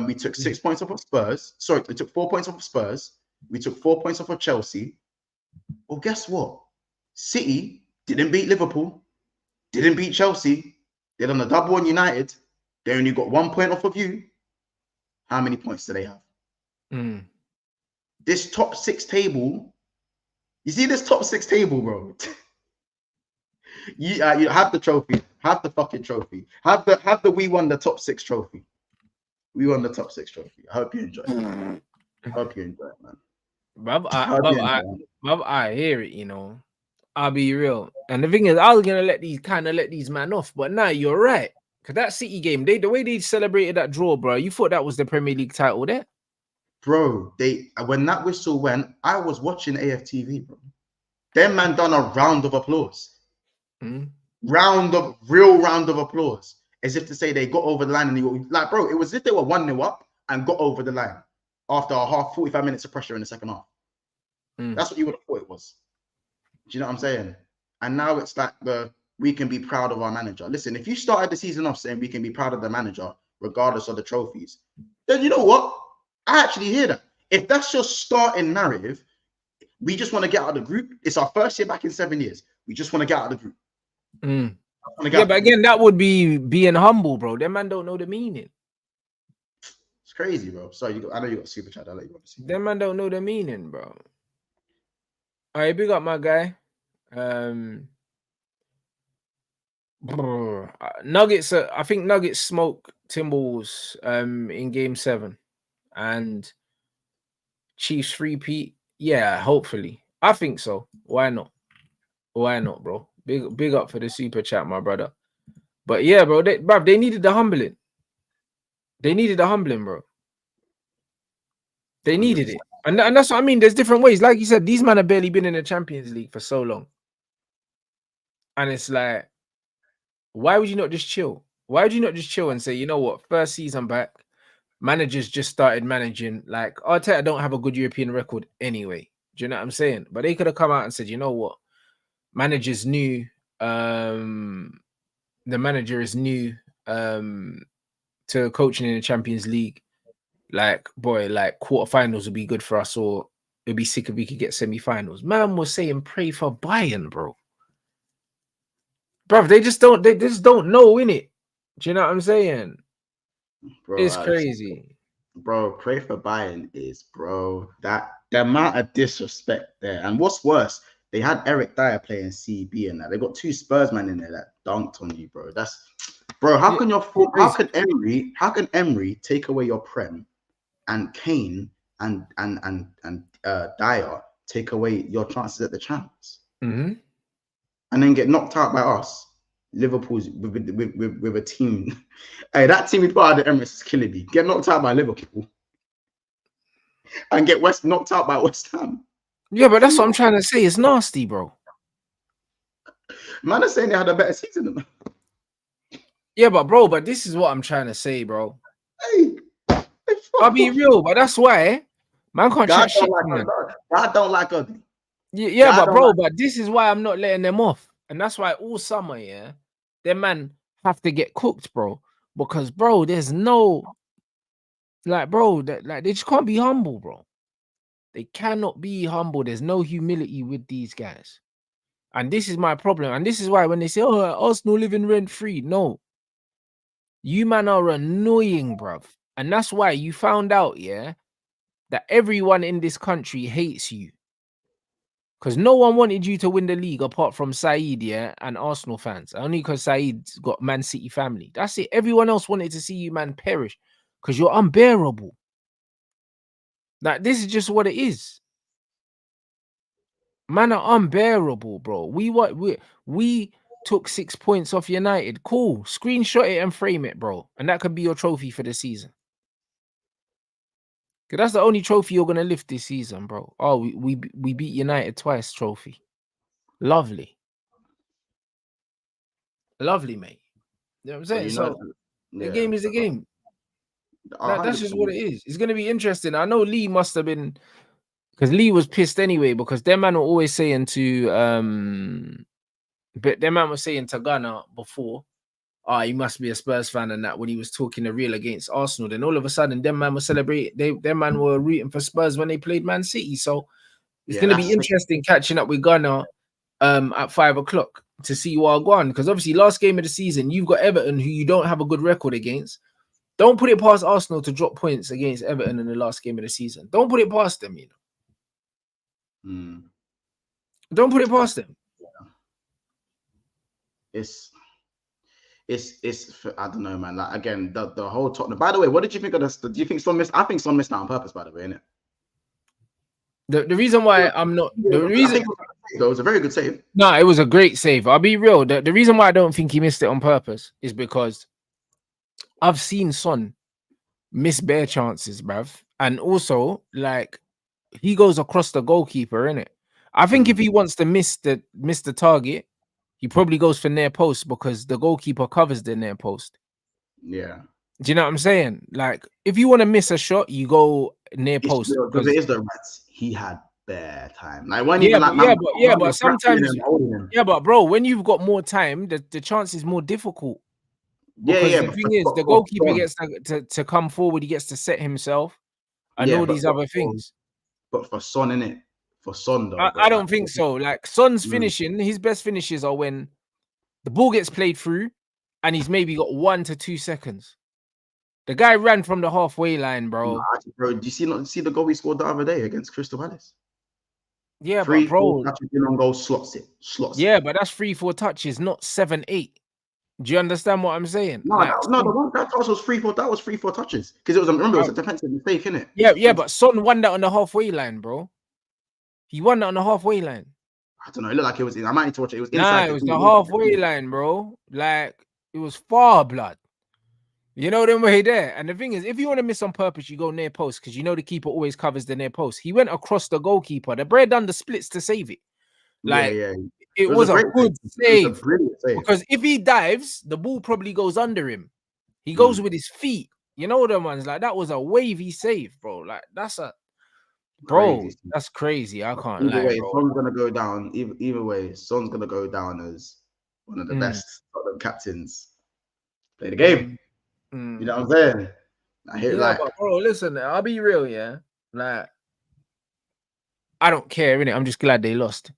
We took 6 points off of Spurs. Sorry, we took 4 points off of Spurs. We took 4 points off of Chelsea. Well, guess what? City didn't beat Liverpool, didn't beat Chelsea. They're on a double on United. They only got 1 point off of you. How many points do they have? This top 6 table. You see this top 6 table, bro? you have the trophy. Have the fucking trophy. Have the we won the top 6 trophy. We won the top 6 trophy. I hope you enjoy it. I hope you enjoy it, man. I hear it, you know. I'll be real. And the thing is, I was gonna let these man off, but now you're right. Because that City game, the way they celebrated that draw, bro, you thought that was the Premier League title there? Bro, when that whistle went, I was watching AFTV, bro. Them man done a round of applause. Round of applause. As if to say they got over the line, and bro, it was as if they were 1-0 up and got over the line after a 45 minutes of pressure in the second half. That's what you would have thought it was. Do you know what I'm saying? And now it's like we can be proud of our manager. Listen, if you started the season off saying we can be proud of the manager, regardless of the trophies, then you know what? I actually hear that. If that's your starting narrative, we just want to get out of the group. It's our first year back in 7 years. We just want to get out of the group. Yeah, but again, that would be being humble, bro. Them man don't know the meaning. It's crazy, bro. Sorry, I know you got super chat. I'll let you see. Them man don't know the meaning, bro. All right, big up my guy. Nuggets. I think Nuggets smoke Timberwolves in Game 7, and Chiefs repeat. Yeah, hopefully. I think so. Why not? Why not, bro? Big up for the super chat, my brother. But yeah, bro, they needed the humbling. They needed the humbling, bro. They needed it. And that's what I mean. There's different ways. Like you said, these men have barely been in the Champions League for so long. And it's like, why would you not just chill? Why would you not just chill and say, you know what, first season back, managers just started managing. Like, Arteta don't have a good European record anyway. Do you know what I'm saying? But they could have come out and said, you know what, managers new. The manager is new to coaching in the Champions League. Like, boy, like quarterfinals would be good for us, or it'd be sick if we could get semi-finals. Man was saying pray for Bayern, bro. Bro, they just don't know, innit? Do you know what I'm saying? Bro, it's crazy. Bro, pray for Bayern is, bro, that the amount of disrespect there. And what's worse, they had Eric Dyer playing CB and that. They got two Spurs man in there that dunked on you, bro. That's, bro, how can Emery take away your prem, and Kane and Dyer take away your chances at the champs, and then get knocked out by us, Liverpool's with a team? Hey, that team we put out of the Emirates is killing me. Get knocked out by Liverpool and get knocked out by West Ham. Yeah, but that's what I'm trying to say. It's nasty, bro. Man are saying they had a better season than them. Yeah, but this is what I'm trying to say, bro. Hey, I'll be real, but that's why man can't chat shit. God don't like ugly. Yeah, but bro, but this is why I'm not letting them off, and that's why all summer, yeah, them man have to get cooked, bro, because bro, there's no, like, bro, like they just can't be humble, bro. They cannot be humble. There's no humility with these guys, and this is my problem. And this is why when they say, "Oh, Arsenal living rent free," no, you man are annoying, bruv. And that's why you found out, yeah, that everyone in this country hates you. Because no one wanted you to win the league apart from Saeed, yeah, and Arsenal fans. Only because Saeed's got Man City family. That's it. Everyone else wanted to see you, man, perish. Because you're unbearable. Like, this is just what it is. Man are unbearable, bro. We took 6 points off United. Cool. Screenshot it and frame it, bro. And that could be your trophy for the season. Because that's the only trophy you're gonna lift this season, bro. Oh, we beat United twice trophy. Lovely. Lovely, mate. You know what I'm saying? So the game is a game. That's just what it is. It's gonna be interesting. I know Lee must have been, because Lee was pissed anyway, because their man were always saying to but their man was saying to Ghana before, he must be a Spurs fan, and that when he was talking the real against Arsenal, then all of a sudden them man was celebrating, them man were rooting for Spurs when they played Man City. So it's gonna be interesting catching up with Ghana at 5 o'clock to see what I'll go on, because obviously last game of the season you've got Everton, who you don't have a good record against. Don't put it past Arsenal to drop points against Everton in the last game of the season. Don't put it past them, you know. Don't put it past them. It's I don't know, man. Like, again, the whole Tottenham. By the way, what did you think of this? Do you think Son missed? I think Son missed out on purpose, by the way, innit? The reason why I'm not, the reason, it was a very good save. No, it was a great save. I'll be real. The reason why I don't think he missed it on purpose is because I've seen Son miss bare chances, bruv. And also, like, he goes across the goalkeeper, innit? I think if he wants to miss the target, he probably goes for near post, because the goalkeeper covers the near post. Yeah. Do you know what I'm saying? Like, if you want to miss a shot, you go near post. Because it is the Rats. He had bare time. Like when Yeah, even like but sometimes, yeah, but bro, when you've got more time, the chance is more difficult. Because the thing is, the goalkeeper gets to come forward, he gets to set himself and all these other things. But for Son, innit? For Son, though, bro, I don't think so. Like Son's finishing, his best finishes are when the ball gets played through and he's maybe got 1 to 2 seconds. The guy ran from the halfway line, bro. Bro, do you see the goal he scored the other day against Crystal Palace? Yeah, but bro, touches in on goal, slots it. But that's 3-4 touches, not 7-8. Do you understand what I'm saying? No, like, that touch was 3-4. That was 3-4 touches because it was. Remember, it was a defensive mistake, innit? Yeah, but Son won that on the halfway line, bro. He won that on the halfway line. I don't know. It looked like it was. I might need to watch it. It was inside. It was the halfway line, bro. Like it was far, blood. You know them way there. And the thing is, if you want to miss on purpose, you go near post because you know the keeper always covers the near post. He went across the goalkeeper. The bread done the splits to save it. Like it was a good save. Because if he dives, the ball probably goes under him. He goes with his feet. You know the ones like that was a wavy save, bro. Like that's a that's crazy. I can't lie. Way, bro. Son's gonna go down. Either way, Son's gonna go down as one of the best captains. Play the game. You know what I'm saying? But bro, listen, I'll be real, yeah. Like, I don't care, innit? I'm just glad they lost.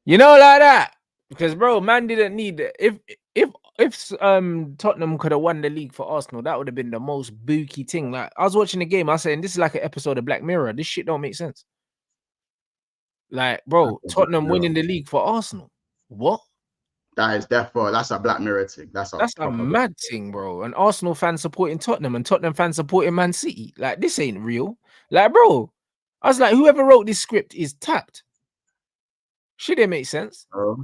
You know, like that. Because bro, man didn't need it. If Tottenham could have won the league for Arsenal, that would have been the most booky thing. Like, I was watching the game, I was saying this is like an episode of Black Mirror. This shit don't make sense. Like, bro, Tottenham winning the league for Arsenal. What? That is therefore that's a Black Mirror thing. That's a mad thing, bro. An Arsenal fan supporting Tottenham and Tottenham fan supporting Man City. Like, this ain't real. Like, bro, I was like, whoever wrote this script is tapped. Should it make sense? Bro,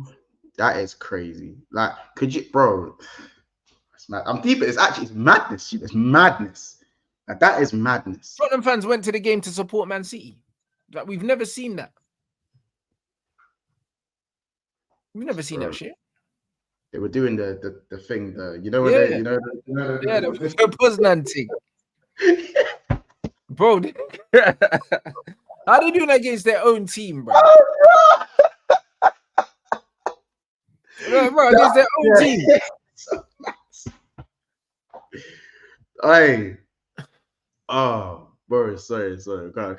that is crazy. Like, could you, bro? It's mad. I'm deep. It's madness. Shit, it's madness. Like, that is madness. Tottenham fans went to the game to support Man City. Like, we've never seen that. We've never seen that shit. They were doing the thing, the Poznan thing. Bro, how they doing against their own team, bro? Bro, against their own team. Hey, oh, bro, sorry,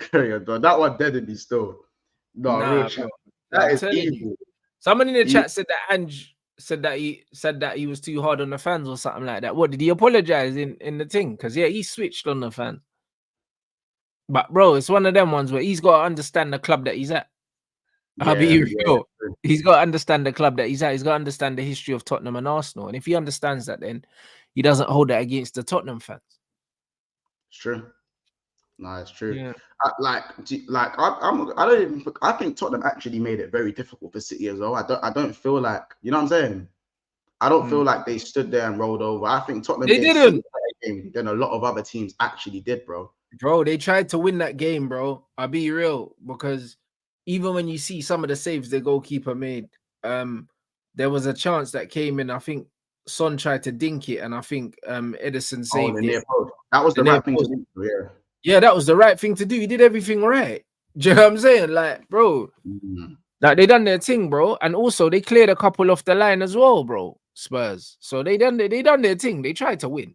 carry on. Bro. That one dead in the store. No, real chat. That is evil. Someone in the chat said that Ange said that he was too hard on the fans or something like that. What did he apologize in the thing? Because he switched on the fans. But bro, it's one of them ones where he's got to understand the club that he's at. I'll be real. He's got to understand the club that he's at. He's got to understand the history of Tottenham and Arsenal. And if he understands that, then he doesn't hold that against the Tottenham fans. It's true. No, it's true. Yeah. I think Tottenham actually made it very difficult for City as well. I don't feel like, you know what I'm saying? I don't feel like they stood there and rolled over. I think Tottenham didn't. Than a lot of other teams actually did, bro. Bro, they tried to win that game, bro. I'll be real, because even when you see some of the saves the goalkeeper made, there was a chance that came in. I think Son tried to dink it, and I think Edison saved it. That was the right thing to do. Yeah, that was the right thing to do. He did everything right. Do you know what I'm saying? Like, bro, like they done their thing, bro. And also they cleared a couple off the line as well, bro. Spurs. So they done their thing. They tried to win.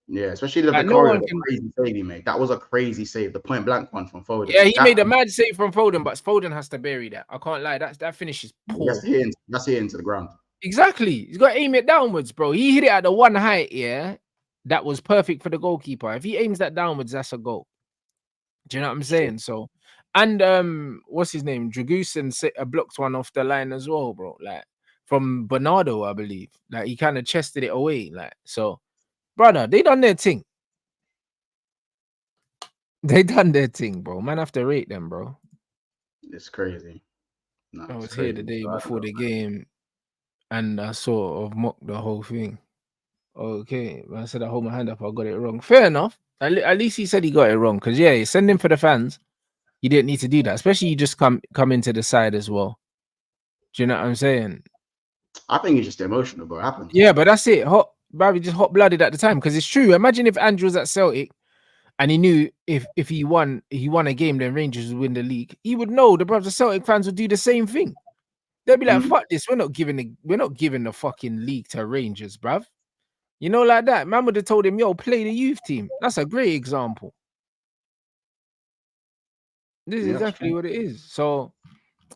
Yeah, especially the crazy save he made. That was a crazy save, the point blank one from Foden. Yeah, he made a mad save from Foden, but Foden has to bury that. I can't lie. That finish is poor. That's hit into the ground. Exactly. He's got to aim it downwards, bro. He hit it at the one height, yeah. That was perfect for the goalkeeper. If he aims that downwards, that's a goal. Do you know what I'm saying? So, and what's his name? Dragusin blocked one off the line as well, bro. Like from Bernardo, I believe. Like he kind of chested it away. Like, so, brother, they done their thing. They done their thing, bro. Man, have to rate them, bro. It's crazy. No, I was here the day before the game, and I sort of mocked the whole thing. Okay, when I said I hold my hand up, I got it wrong. Fair enough. At least he said he got it wrong, because yeah, sending for the fans, you didn't need to do that, especially you just come into the side as well. Do you know what I'm saying? I think it's just emotional, bro. It happened. Yeah, but that's it. Just hot blooded at the time, because it's true. Imagine if Andrew was at Celtic and he knew if he won a game, then Rangers would win the league. He would know the brothers Celtic fans would do the same thing. They'd be like, "Fuck this, we're not giving the fucking league to Rangers, bruv." You know, like that. Man would have told him, "Yo, play the youth team." That's a great example. This is exactly what it is. So,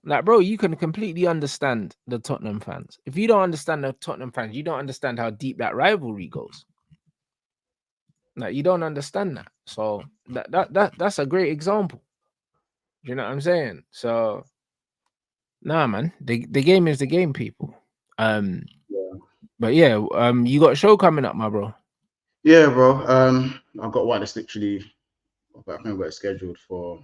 like, bro, you can completely understand the Tottenham fans. If you don't understand the Tottenham fans, you don't understand how deep that rivalry goes. Like, you don't understand that. So that's a great example. You know what I'm saying? So, nah, man, the game is the game, people. But yeah, you got a show coming up, my bro. Yeah, bro. I've got one that's literally, I think we're scheduled for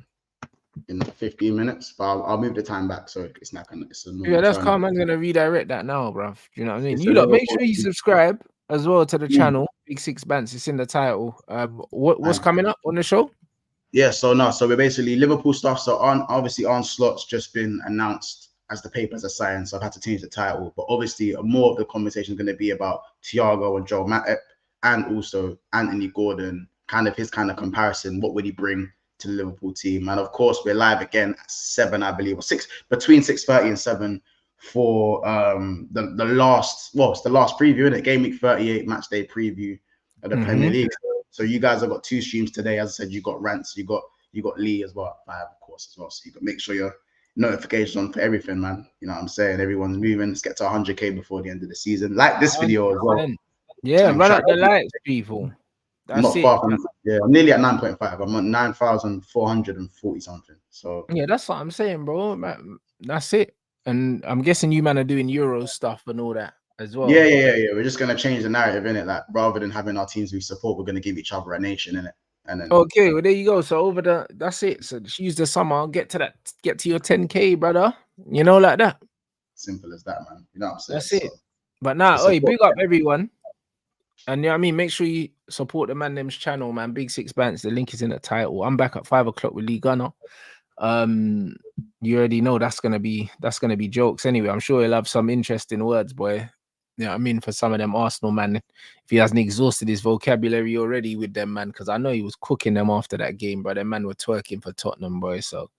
in 15 minutes, but I'll move the time back so it's not gonna. It's a normal. Yeah, that's calm. I'm gonna redirect that now, bro. You know what I mean? It's You lot, make sure you subscribe as well to the channel. Big Six Bands. It's in the title. What's coming up on the show? Yeah, so we're basically Liverpool stuff. So obviously Arne Slot's just been announced as the papers are signed, so I've had to change the title. But obviously, more of the conversation is going to be about Thiago and Matip, and also Anthony Gordon, kind of his kind of comparison. What would he bring to the Liverpool team? And of course, we're live again at 7, I believe, or 6, between 6:30 and 7 for the last, well, it's the last preview, isn't it? Game week 38 match day preview of the Premier League. So you guys have got 2 streams today. As I said, you got Rants, you got Lee as well, 5 of course as well. So you got make sure your notifications on for everything, man. You know what I'm saying? Everyone's moving. Let's get to 100K before the end of the season. Like this video as well. Yeah, run up the lights, people. That's not far from. Yeah, I'm nearly at 9.5. I'm on 9,440 something. So yeah, that's what I'm saying, bro. That's it. And I'm guessing you man are doing Euro stuff and all that as well. Yeah. We're just gonna change the narrative in it. Like rather than having our teams we support, we're gonna give each other a nation in it. And then okay, well there you go. So that's it. So just use the summer, get to your 10K, brother. You know, like that. Simple as that, man. You know what I'm saying? That's it. But now, big up everyone. And you know what I mean, make sure you support the man them's channel, man. Big Six Bands. The link is in the title. I'm back at 5 o'clock with Lee Gunner. You already know that's gonna be jokes anyway. I'm sure he'll have some interesting words, boy. You know what I mean? For some of them Arsenal, man, if he hasn't exhausted his vocabulary already with them, man, because I know he was cooking them after that game, bro. Them man were twerking for Tottenham, boy. So,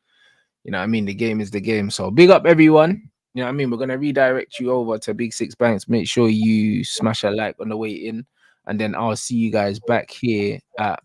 you know what I mean? The game is the game. So, big up everyone. You know what I mean? We're going to redirect you over to Big Six Banks. Make sure you smash a like on the way in. And then I'll see you guys back here at